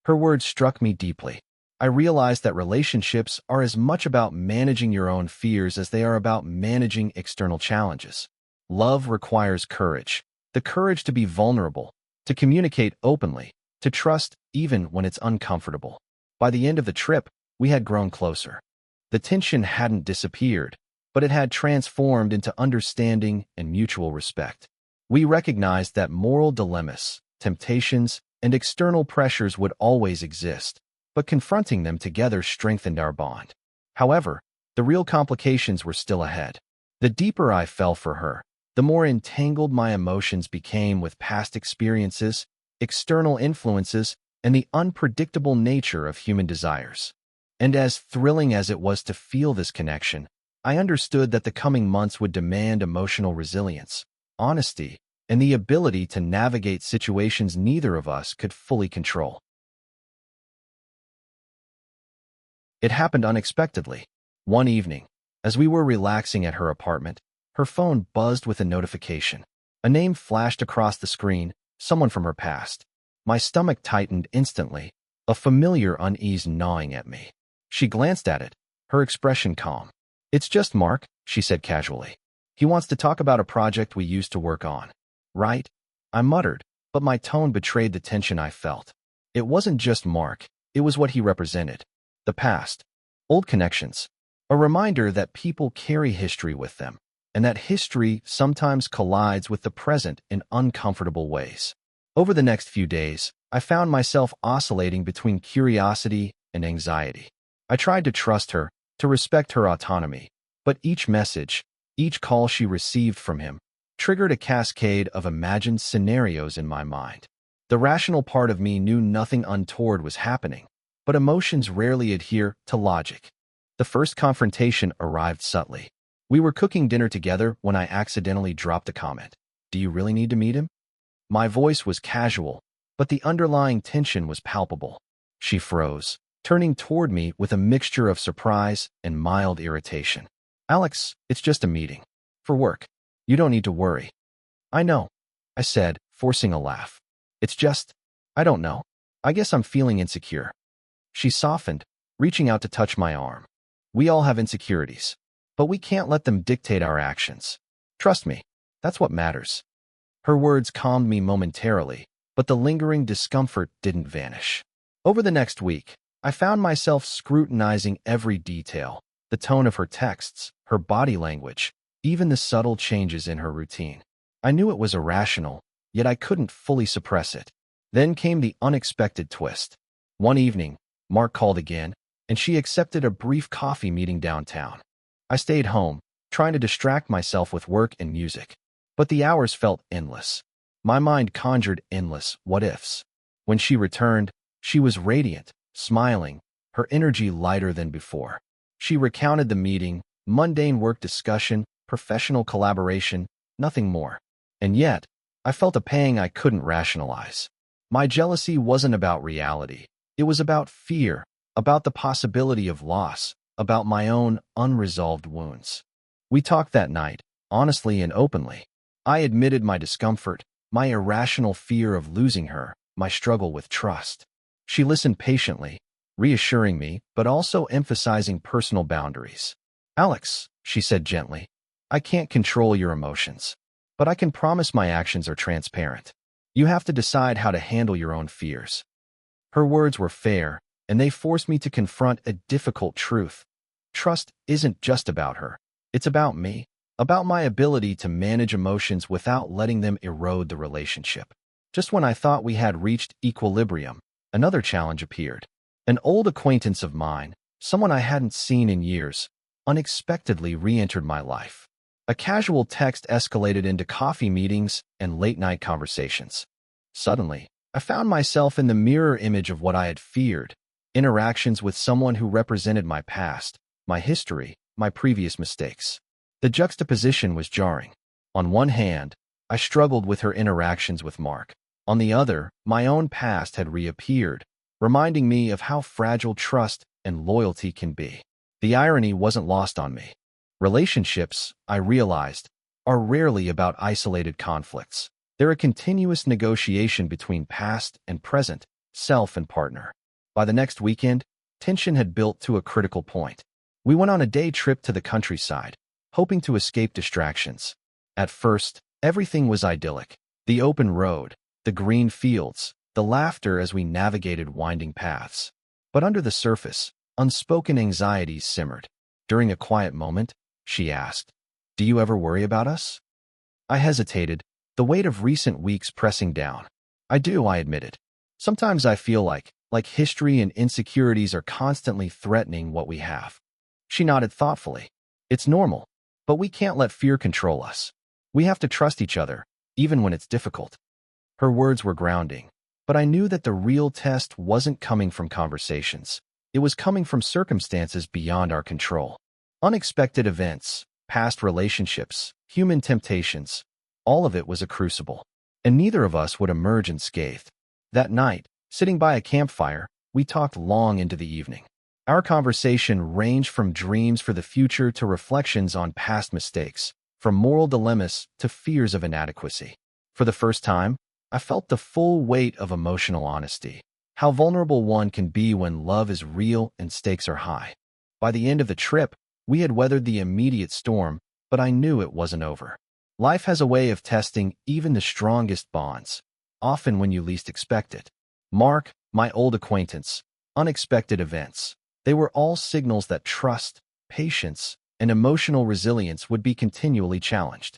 Her words struck me deeply. I realized that relationships are as much about managing your own fears as they are about managing external challenges. Love requires courage. The courage to be vulnerable, to communicate openly, to trust even when it's uncomfortable. By the end of the trip, we had grown closer. The tension hadn't disappeared, but it had transformed into understanding and mutual respect. We recognized that moral dilemmas, temptations, and external pressures would always exist, but confronting them together strengthened our bond. However, the real complications were still ahead. The deeper I fell for her, the more entangled my emotions became with past experiences, external influences, and the unpredictable nature of human desires. And as thrilling as it was to feel this connection, I understood that the coming months would demand emotional resilience, honesty, and the ability to navigate situations neither of us could fully control. It happened unexpectedly. One evening, as we were relaxing at her apartment, her phone buzzed with a notification. A name flashed across the screen, someone from her past. My stomach tightened instantly, a familiar unease gnawing at me. She glanced at it, her expression calm. "It's just Mark," she said casually. "He wants to talk about a project we used to work on." "Right?" I muttered, but my tone betrayed the tension I felt. It wasn't just Mark, it was what he represented. The past, old connections, a reminder that people carry history with them, and that history sometimes collides with the present in uncomfortable ways. Over the next few days, I found myself oscillating between curiosity and anxiety. I tried to trust her, to respect her autonomy, but each message, each call she received from him, triggered a cascade of imagined scenarios in my mind. The rational part of me knew nothing untoward was happening, but emotions rarely adhere to logic. The first confrontation arrived subtly. We were cooking dinner together when I accidentally dropped a comment. "Do you really need to meet him?" My voice was casual, but the underlying tension was palpable. She froze, turning toward me with a mixture of surprise and mild irritation. "Alex, it's just a meeting. For work. You don't need to worry." "I know," I said, forcing a laugh. "It's just, I don't know. I guess I'm feeling insecure." She softened, reaching out to touch my arm. "We all have insecurities, but we can't let them dictate our actions. Trust me, that's what matters." Her words calmed me momentarily, but the lingering discomfort didn't vanish. Over the next week, I found myself scrutinizing every detail, the tone of her texts, her body language, even the subtle changes in her routine. I knew it was irrational, yet I couldn't fully suppress it. Then came the unexpected twist. One evening, Mark called again, and she accepted a brief coffee meeting downtown. I stayed home, trying to distract myself with work and music. But the hours felt endless. My mind conjured endless what-ifs. When she returned, she was radiant, smiling, her energy lighter than before. She recounted the meeting, mundane work discussion, professional collaboration, nothing more. And yet, I felt a pang I couldn't rationalize. My jealousy wasn't about reality. It was about fear, about the possibility of loss, about my own unresolved wounds. We talked that night, honestly and openly. I admitted my discomfort, my irrational fear of losing her, my struggle with trust. She listened patiently, reassuring me, but also emphasizing personal boundaries. "Alex," she said gently, "I can't control your emotions, but I can promise my actions are transparent. You have to decide how to handle your own fears." Her words were fair, and they forced me to confront a difficult truth. Trust isn't just about her. It's about me. about my ability to manage emotions without letting them erode the relationship. Just when I thought we had reached equilibrium, another challenge appeared. An old acquaintance of mine, someone I hadn't seen in years, unexpectedly re-entered my life. A casual text escalated into coffee meetings and late-night conversations. Suddenly, I found myself in the mirror image of what I had feared, interactions with someone who represented my past, my history, my previous mistakes. The juxtaposition was jarring. On one hand, I struggled with her interactions with Mark. On the other, my own past had reappeared, reminding me of how fragile trust and loyalty can be. The irony wasn't lost on me. Relationships, I realized, are rarely about isolated conflicts. They're a continuous negotiation between past and present, self and partner. By the next weekend, tension had built to a critical point. We went on a day trip to the countryside, hoping to escape distractions. At first, everything was idyllic. The open road, the green fields, the laughter as we navigated winding paths. But under the surface, unspoken anxieties simmered. During a quiet moment, she asked, "Do you ever worry about us?" I hesitated, the weight of recent weeks pressing down. "I do," I admitted. "Sometimes I feel like history and insecurities are constantly threatening what we have." She nodded thoughtfully. "It's normal, but we can't let fear control us. We have to trust each other, even when it's difficult." Her words were grounding, but I knew that the real test wasn't coming from conversations. It was coming from circumstances beyond our control. Unexpected events, past relationships, human temptations, all of it was a crucible, and neither of us would emerge unscathed. That night, sitting by a campfire, we talked long into the evening. Our conversation ranged from dreams for the future to reflections on past mistakes, from moral dilemmas to fears of inadequacy. For the first time, I felt the full weight of emotional honesty, how vulnerable one can be when love is real and stakes are high. By the end of the trip, we had weathered the immediate storm, but I knew it wasn't over. Life has a way of testing even the strongest bonds, often when you least expect it. Mark, my old acquaintance, unexpected events. They were all signals that trust, patience, and emotional resilience would be continually challenged.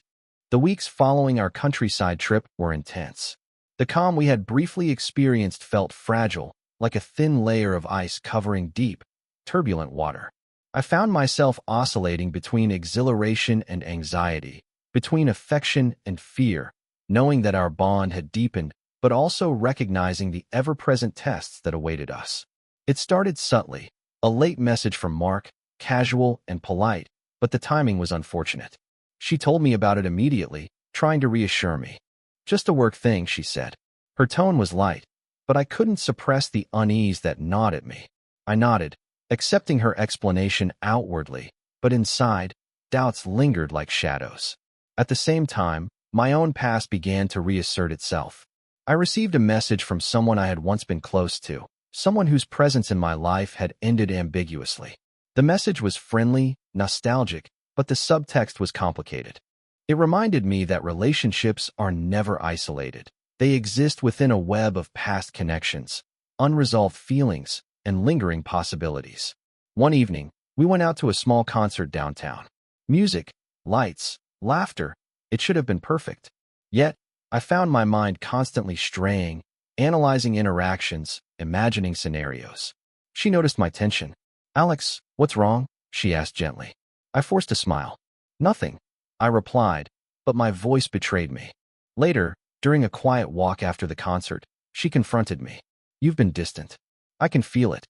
The weeks following our countryside trip were intense. The calm we had briefly experienced felt fragile, like a thin layer of ice covering deep, turbulent water. I found myself oscillating between exhilaration and anxiety, between affection and fear, knowing that our bond had deepened, but also recognizing the ever-present tests that awaited us. It started subtly, a late message from Mark, casual and polite, but the timing was unfortunate. She told me about it immediately, trying to reassure me. "Just a work thing," she said. Her tone was light, but I couldn't suppress the unease that gnawed at me. I nodded, accepting her explanation outwardly, but inside, doubts lingered like shadows. At the same time, my own past began to reassert itself. I received a message from someone I had once been close to, someone whose presence in my life had ended ambiguously. The message was friendly, nostalgic, but the subtext was complicated. It reminded me that relationships are never isolated. They exist within a web of past connections, unresolved feelings, and lingering possibilities. One evening, we went out to a small concert downtown. Music, lights, laughter, it should have been perfect. Yet, I found my mind constantly straying, analyzing interactions, imagining scenarios. She noticed my tension. "Alex, what's wrong?" she asked gently. I forced a smile. "Nothing," I replied, but my voice betrayed me. Later, during a quiet walk after the concert, she confronted me. "You've been distant. I can feel it."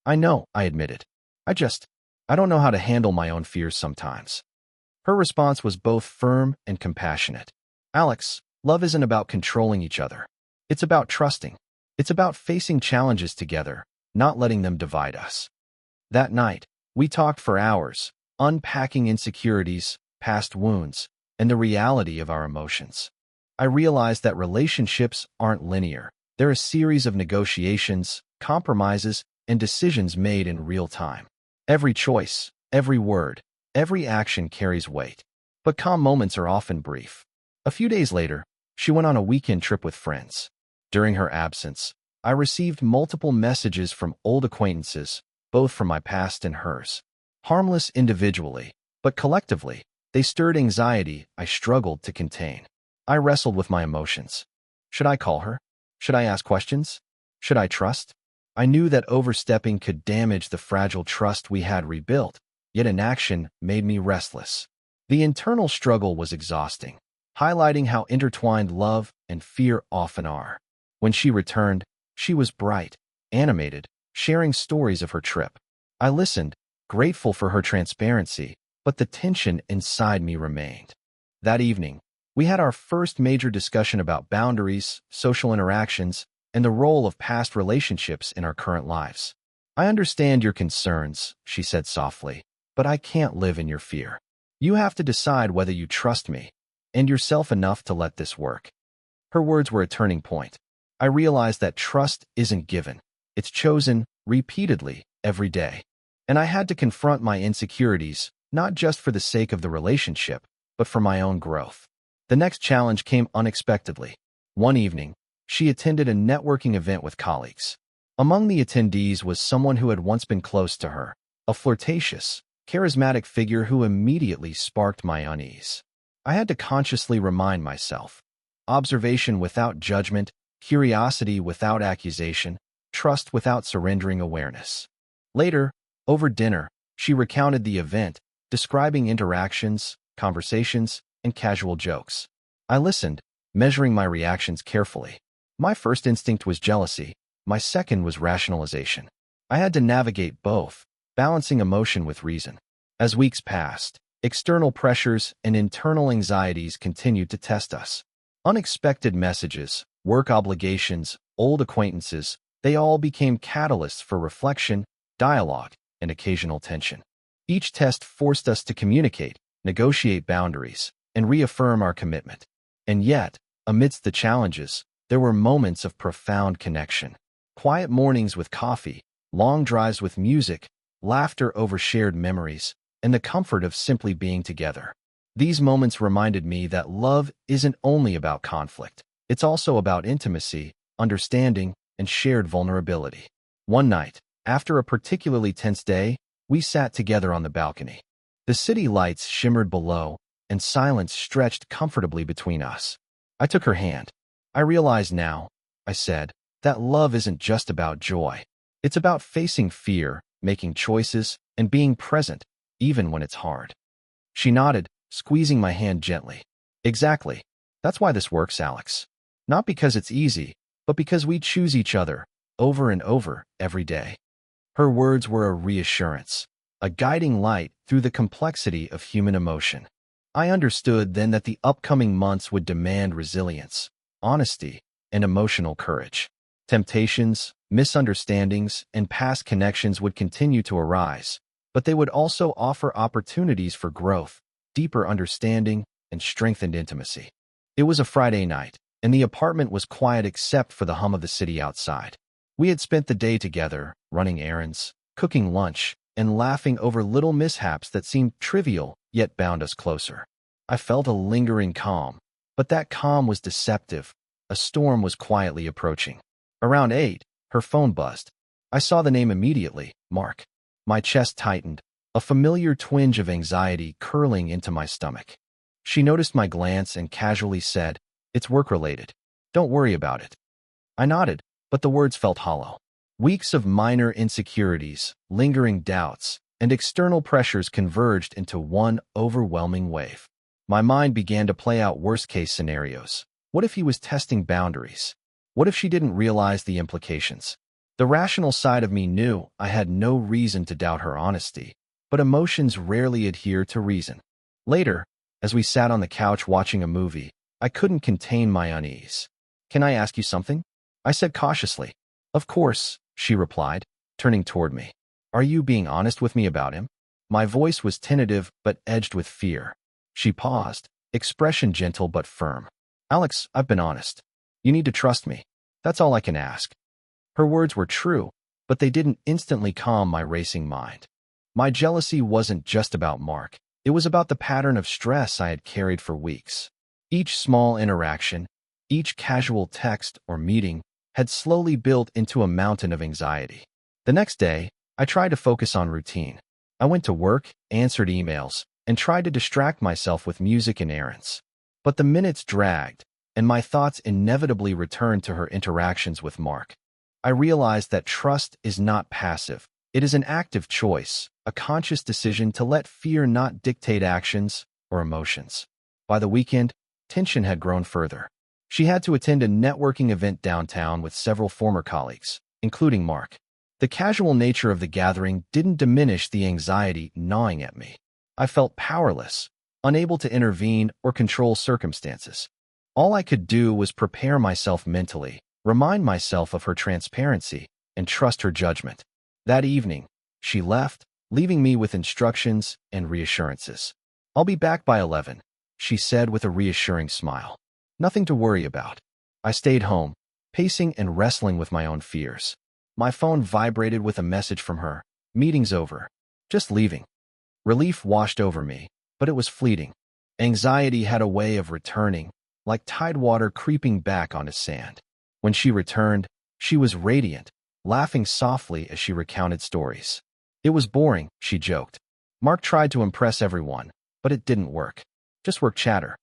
"I know," I admitted. I don't know how to handle my own fears sometimes." Her response was both firm and compassionate. "Alex, love isn't about controlling each other. It's about trusting. It's about facing challenges together, not letting them divide us." That night, we talked for hours, unpacking insecurities, past wounds, and the reality of our emotions. I realized that relationships aren't linear. They're a series of negotiations, compromises, and decisions made in real time. Every choice, every word, every action carries weight. But calm moments are often brief. A few days later, she went on a weekend trip with friends. During her absence, I received multiple messages from old acquaintances, both from my past and hers. Harmless individually, but collectively, They stirred anxiety I struggled to contain. I wrestled with my emotions. Should I call her? Should I ask questions? Should I trust? I knew that overstepping could damage the fragile trust we had rebuilt, yet inaction made me restless. The internal struggle was exhausting, highlighting how intertwined love and fear often are. When she returned, she was bright, animated, sharing stories of her trip. I listened, grateful for her transparency, but the tension inside me remained. That evening, we had our first major discussion about boundaries, social interactions, and the role of past relationships in our current lives. I understand your concerns, she said softly, but I can't live in your fear. You have to decide whether you trust me and yourself enough to let this work. Her words were a turning point. I realized that trust isn't given. It's chosen repeatedly every day. And I had to confront my insecurities, not just for the sake of the relationship, but for my own growth. The next challenge came unexpectedly. One evening, she attended a networking event with colleagues. Among the attendees was someone who had once been close to her, a flirtatious, charismatic figure who immediately sparked my unease. I had to consciously remind myself. Observation without judgment, curiosity without accusation, trust without surrendering awareness. Later, over dinner, she recounted the event, describing interactions, conversations, and casual jokes. I listened, measuring my reactions carefully. My first instinct was jealousy, my second was rationalization. I had to navigate both, balancing emotion with reason. As weeks passed, external pressures and internal anxieties continued to test us. Unexpected messages, work obligations, old acquaintances, they all became catalysts for reflection, dialogue, and occasional tension. Each test forced us to communicate, negotiate boundaries, and reaffirm our commitment. And yet, amidst the challenges, there were moments of profound connection. Quiet mornings with coffee, long drives with music, laughter over shared memories, and the comfort of simply being together. These moments reminded me that love isn't only about conflict. It's also about intimacy, understanding, and shared vulnerability. One night, after a particularly tense day, we sat together on the balcony. The city lights shimmered below, and silence stretched comfortably between us. I took her hand. I realize now, I said, that love isn't just about joy. It's about facing fear, making choices, and being present, even when it's hard. She nodded, squeezing my hand gently. Exactly. That's why this works, Alex. Not because it's easy, but because we choose each other, over and over, every day. Her words were a reassurance, a guiding light through the complexity of human emotion. I understood then that the upcoming months would demand resilience, honesty, and emotional courage. Temptations, misunderstandings, and past connections would continue to arise, but they would also offer opportunities for growth, deeper understanding, and strengthened intimacy. It was a Friday night, and the apartment was quiet except for the hum of the city outside. We had spent the day together, running errands, cooking lunch, and laughing over little mishaps that seemed trivial yet bound us closer. I felt a lingering calm, but that calm was deceptive. A storm was quietly approaching. Around 8, her phone buzzed. I saw the name immediately, Mark. My chest tightened, a familiar twinge of anxiety curling into my stomach. She noticed my glance and casually said, "It's work-related. Don't worry about it." I nodded, but the words felt hollow. Weeks of minor insecurities, lingering doubts, and external pressures converged into one overwhelming wave. My mind began to play out worst-case scenarios. What if he was testing boundaries? What if she didn't realize the implications? The rational side of me knew I had no reason to doubt her honesty, but emotions rarely adhere to reason. Later, as we sat on the couch watching a movie, I couldn't contain my unease. "Can I ask you something?" I said cautiously. "Of course," she replied, turning toward me. "Are you being honest with me about him?" My voice was tentative but edged with fear. She paused, expression gentle but firm. "Alex, I've been honest. You need to trust me. That's all I can ask." Her words were true, but they didn't instantly calm my racing mind. My jealousy wasn't just about Mark. It was about the pattern of stress I had carried for weeks. Each small interaction, each casual text or meeting had slowly built into a mountain of anxiety. The next day, I tried to focus on routine. I went to work, answered emails, and tried to distract myself with music and errands. But the minutes dragged, and my thoughts inevitably returned to her interactions with Mark. I realized that trust is not passive. It is an active choice, a conscious decision to let fear not dictate actions or emotions. By the weekend, tension had grown further. She had to attend a networking event downtown with several former colleagues, including Mark. The casual nature of the gathering didn't diminish the anxiety gnawing at me. I felt powerless, unable to intervene or control circumstances. All I could do was prepare myself mentally, remind myself of her transparency, and trust her judgment. That evening, she left, leaving me with instructions and reassurances. "I'll be back by 11, she said with a reassuring smile. Nothing to worry about. I stayed home, pacing and wrestling with my own fears. My phone vibrated with a message from her. "Meeting's over. Just leaving." Relief washed over me, but it was fleeting. Anxiety had a way of returning, like tidewater creeping back onto sand. When she returned, she was radiant, laughing softly as she recounted stories. "It was boring," she joked. "Mark tried to impress everyone, but it didn't work. Just work chatter."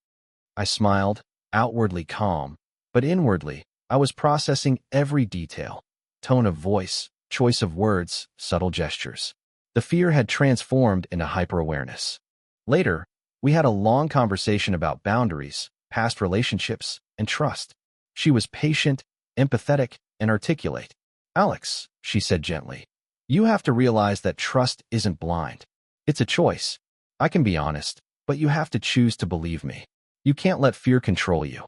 I smiled, outwardly calm, but inwardly, I was processing every detail. Tone of voice, choice of words, subtle gestures. The fear had transformed into hyper-awareness. Later, we had a long conversation about boundaries, past relationships, and trust. She was patient, empathetic, and articulate. "Alex," she said gently, "you have to realize that trust isn't blind. It's a choice. I can be honest, but you have to choose to believe me. You can't let fear control you."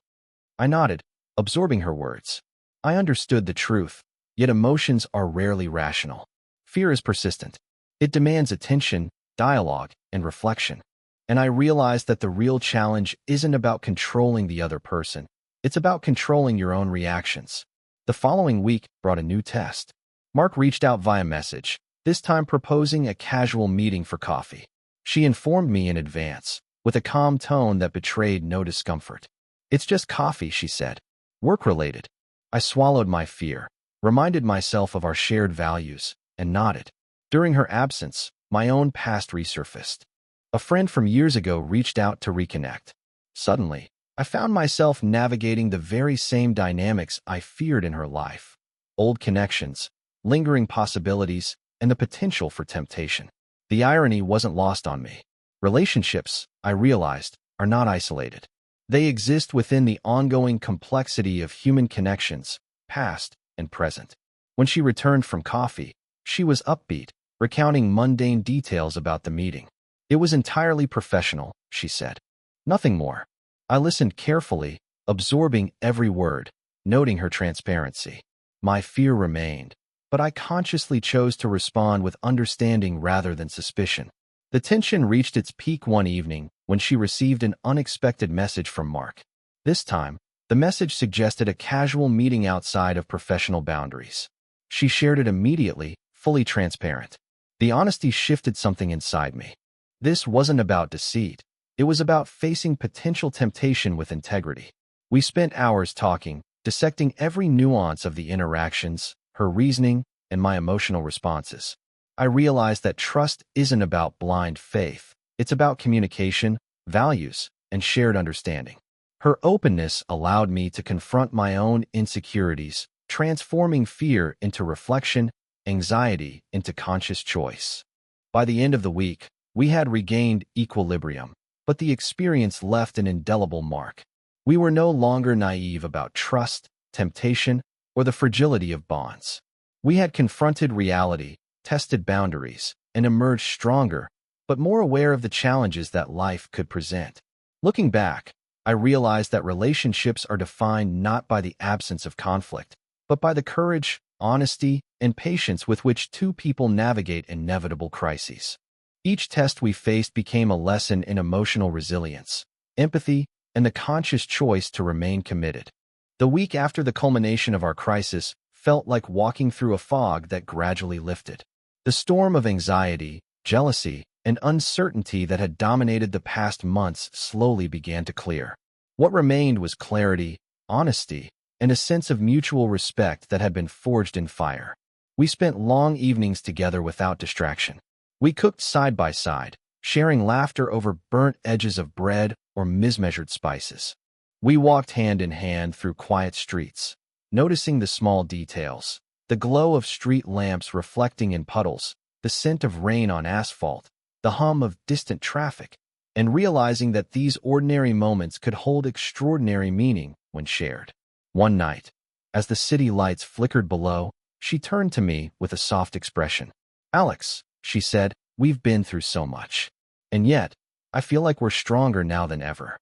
I nodded, absorbing her words. I understood the truth, yet emotions are rarely rational. Fear is persistent. It demands attention, dialogue, and reflection. And I realized that the real challenge isn't about controlling the other person. It's about controlling your own reactions. The following week brought a new test. Mark reached out via message, this time proposing a casual meeting for coffee. She informed me in advance, with a calm tone that betrayed no discomfort. "It's just coffee," she said. "Work-related." I swallowed my fear, reminded myself of our shared values, and nodded. During her absence, my own past resurfaced. A friend from years ago reached out to reconnect. Suddenly, I found myself navigating the very same dynamics I feared in her life. Old connections, lingering possibilities, and the potential for temptation. The irony wasn't lost on me. Relationships, I realized, are not isolated. They exist within the ongoing complexity of human connections, past and present. When she returned from coffee, she was upbeat, recounting mundane details about the meeting. "It was entirely professional," she said. "Nothing more." I listened carefully, absorbing every word, noting her transparency. My fear remained, but I consciously chose to respond with understanding rather than suspicion. The tension reached its peak one evening when she received an unexpected message from Mark. This time, the message suggested a casual meeting outside of professional boundaries. She shared it immediately, fully transparent. The honesty shifted something inside me. This wasn't about deceit. It was about facing potential temptation with integrity. We spent hours talking, dissecting every nuance of the interactions, her reasoning, and my emotional responses. I realized that trust isn't about blind faith. It's about communication, values, and shared understanding. Her openness allowed me to confront my own insecurities, transforming fear into reflection, anxiety into conscious choice. By the end of the week, we had regained equilibrium, but the experience left an indelible mark. We were no longer naive about trust, temptation, or the fragility of bonds. We had confronted reality, tested boundaries, and emerged stronger, but more aware of the challenges that life could present. Looking back, I realized that relationships are defined not by the absence of conflict, but by the courage, honesty, and patience with which two people navigate inevitable crises. Each test we faced became a lesson in emotional resilience, empathy, and the conscious choice to remain committed. The week after the culmination of our crisis felt like walking through a fog that gradually lifted. The storm of anxiety, jealousy, and uncertainty that had dominated the past months slowly began to clear. What remained was clarity, honesty, and a sense of mutual respect that had been forged in fire. We spent long evenings together without distraction. We cooked side by side, sharing laughter over burnt edges of bread or mismeasured spices. We walked hand in hand through quiet streets, noticing the small details, the glow of street lamps reflecting in puddles, the scent of rain on asphalt, the hum of distant traffic, and realizing that these ordinary moments could hold extraordinary meaning when shared. One night, as the city lights flickered below, she turned to me with a soft expression. "Alex," she said, "we've been through so much. And yet, I feel like we're stronger now than ever."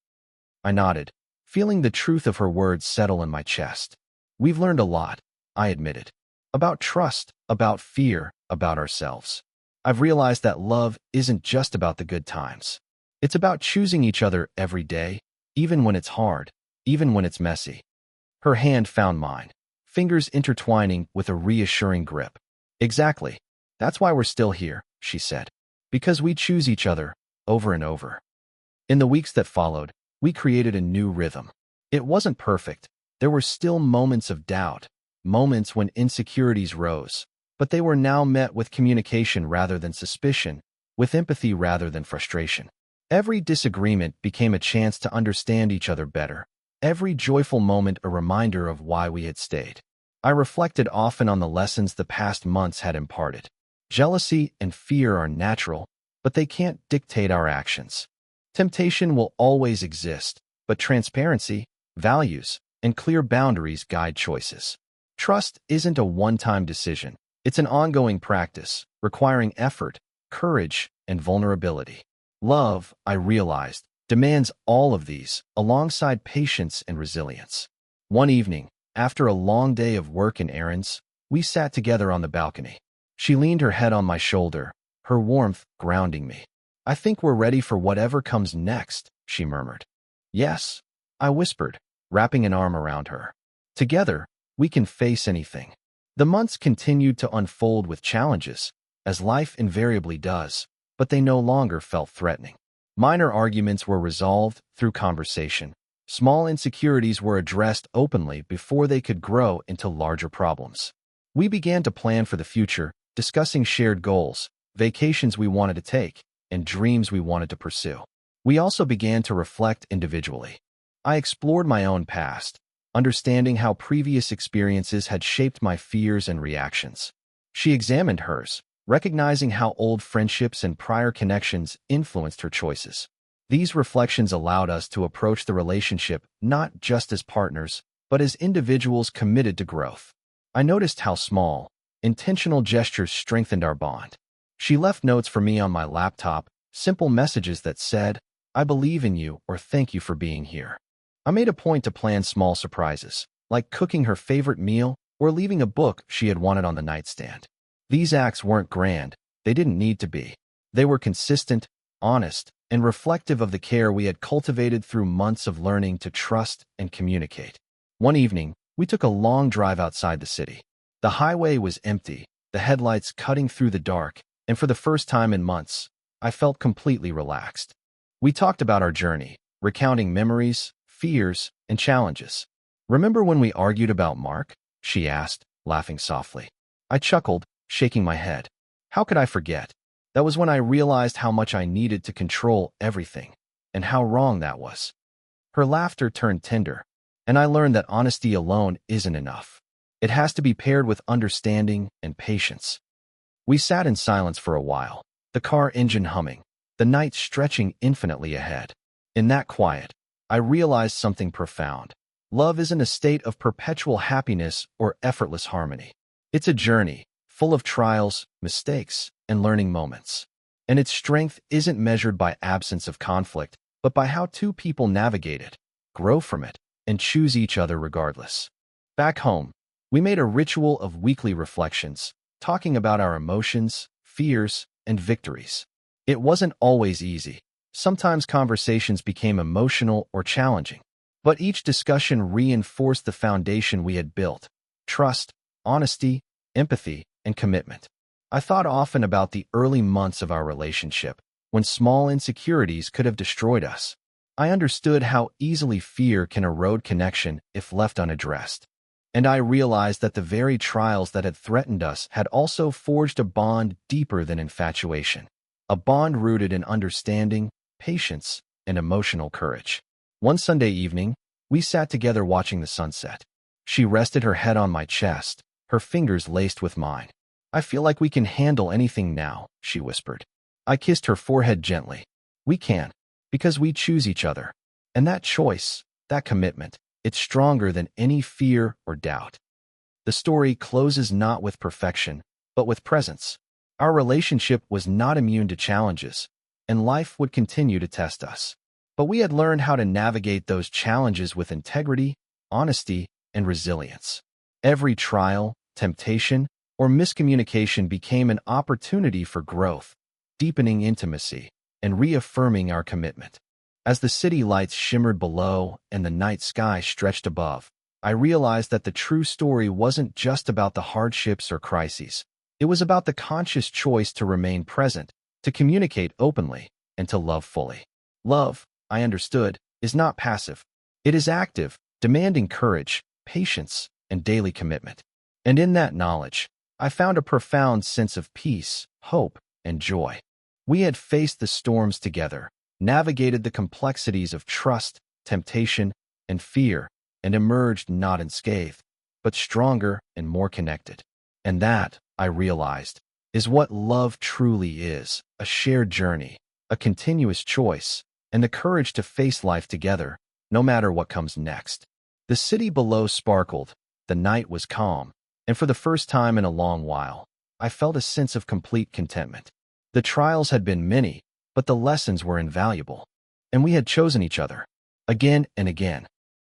I nodded, feeling the truth of her words settle in my chest. "We've learned a lot," I admitted. "About trust, about fear, about ourselves. I've realized that love isn't just about the good times. It's about choosing each other every day, even when it's hard, even when it's messy." Her hand found mine, fingers intertwining with a reassuring grip. "Exactly. That's why we're still here," she said. "Because we choose each other over and over." In the weeks that followed, we created a new rhythm. It wasn't perfect. There were still moments of doubt, moments when insecurities rose, but they were now met with communication rather than suspicion, with empathy rather than frustration. Every disagreement became a chance to understand each other better, every joyful moment a reminder of why we had stayed. I reflected often on the lessons the past months had imparted. Jealousy and fear are natural, but they can't dictate our actions. Temptation will always exist, but transparency, values, and clear boundaries guide choices. Trust isn't a one-time decision. It's an ongoing practice, requiring effort, courage, and vulnerability. Love, I realized, demands all of these, alongside patience and resilience. One evening, after a long day of work and errands, we sat together on the balcony. She leaned her head on my shoulder, her warmth grounding me. "I think we're ready for whatever comes next," she murmured. "Yes," I whispered, wrapping an arm around her. "Together, we can face anything." The months continued to unfold with challenges, as life invariably does, but they no longer felt threatening. Minor arguments were resolved through conversation. Small insecurities were addressed openly before they could grow into larger problems. We began to plan for the future, discussing shared goals, vacations we wanted to take, and dreams we wanted to pursue. We also began to reflect individually. I explored my own past, understanding how previous experiences had shaped my fears and reactions. She examined hers, recognizing how old friendships and prior connections influenced her choices. These reflections allowed us to approach the relationship not just as partners, but as individuals committed to growth. I noticed how small, intentional gestures strengthened our bond. She left notes for me on my laptop, simple messages that said, "I believe in you," or "Thank you for being here." I made a point to plan small surprises, like cooking her favorite meal or leaving a book she had wanted on the nightstand. These acts weren't grand. They didn't need to be. They were consistent, honest, and reflective of the care we had cultivated through months of learning to trust and communicate. One evening, we took a long drive outside the city. The highway was empty, the headlights cutting through the dark, and for the first time in months, I felt completely relaxed. We talked about our journey, recounting memories, fears, and challenges. "Remember when we argued about Mark?" she asked, laughing softly. I chuckled, shaking my head. How could I forget? That was when I realized how much I needed to control everything, and how wrong that was. Her laughter turned tender, and I learned that honesty alone isn't enough. It has to be paired with understanding and patience. We sat in silence for a while, the car engine humming, the night stretching infinitely ahead. In that quiet, I realized something profound. Love isn't a state of perpetual happiness or effortless harmony. It's a journey, full of trials, mistakes, and learning moments. And its strength isn't measured by absence of conflict, but by how two people navigate it, grow from it, and choose each other regardless. Back home, we made a ritual of weekly reflections, talking about our emotions, fears, and victories. It wasn't always easy. Sometimes conversations became emotional or challenging, but each discussion reinforced the foundation we had built: trust, honesty, empathy, and commitment. I thought often about the early months of our relationship, when small insecurities could have destroyed us. I understood how easily fear can erode connection if left unaddressed. And I realized that the very trials that had threatened us had also forged a bond deeper than infatuation. a bond rooted in understanding, patience, and emotional courage. One Sunday evening, we sat together watching the sunset. She rested her head on my chest, her fingers laced with mine. "I feel like we can handle anything now," she whispered. I kissed her forehead gently. "We can, because we choose each other. And that choice, that commitment, it's stronger than any fear or doubt." The story closes not with perfection, but with presence. Our relationship was not immune to challenges, and life would continue to test us. But we had learned how to navigate those challenges with integrity, honesty, and resilience. Every trial, temptation, or miscommunication became an opportunity for growth, deepening intimacy, and reaffirming our commitment. As the city lights shimmered below and the night sky stretched above, I realized that the true story wasn't just about the hardships or crises. It was about the conscious choice to remain present, to communicate openly, and to love fully. Love, I understood, is not passive. It is active, demanding courage, patience, and daily commitment. And in that knowledge, I found a profound sense of peace, hope, and joy. We had faced the storms together, navigated the complexities of trust, temptation, and fear, and emerged not unscathed, but stronger and more connected. And that, I realized, is what love truly is: a shared journey, a continuous choice, and the courage to face life together, no matter what comes next. The city below sparkled, the night was calm, and for the first time in a long while, I felt a sense of complete contentment. The trials had been many, but the lessons were invaluable, and we had chosen each other, again and again.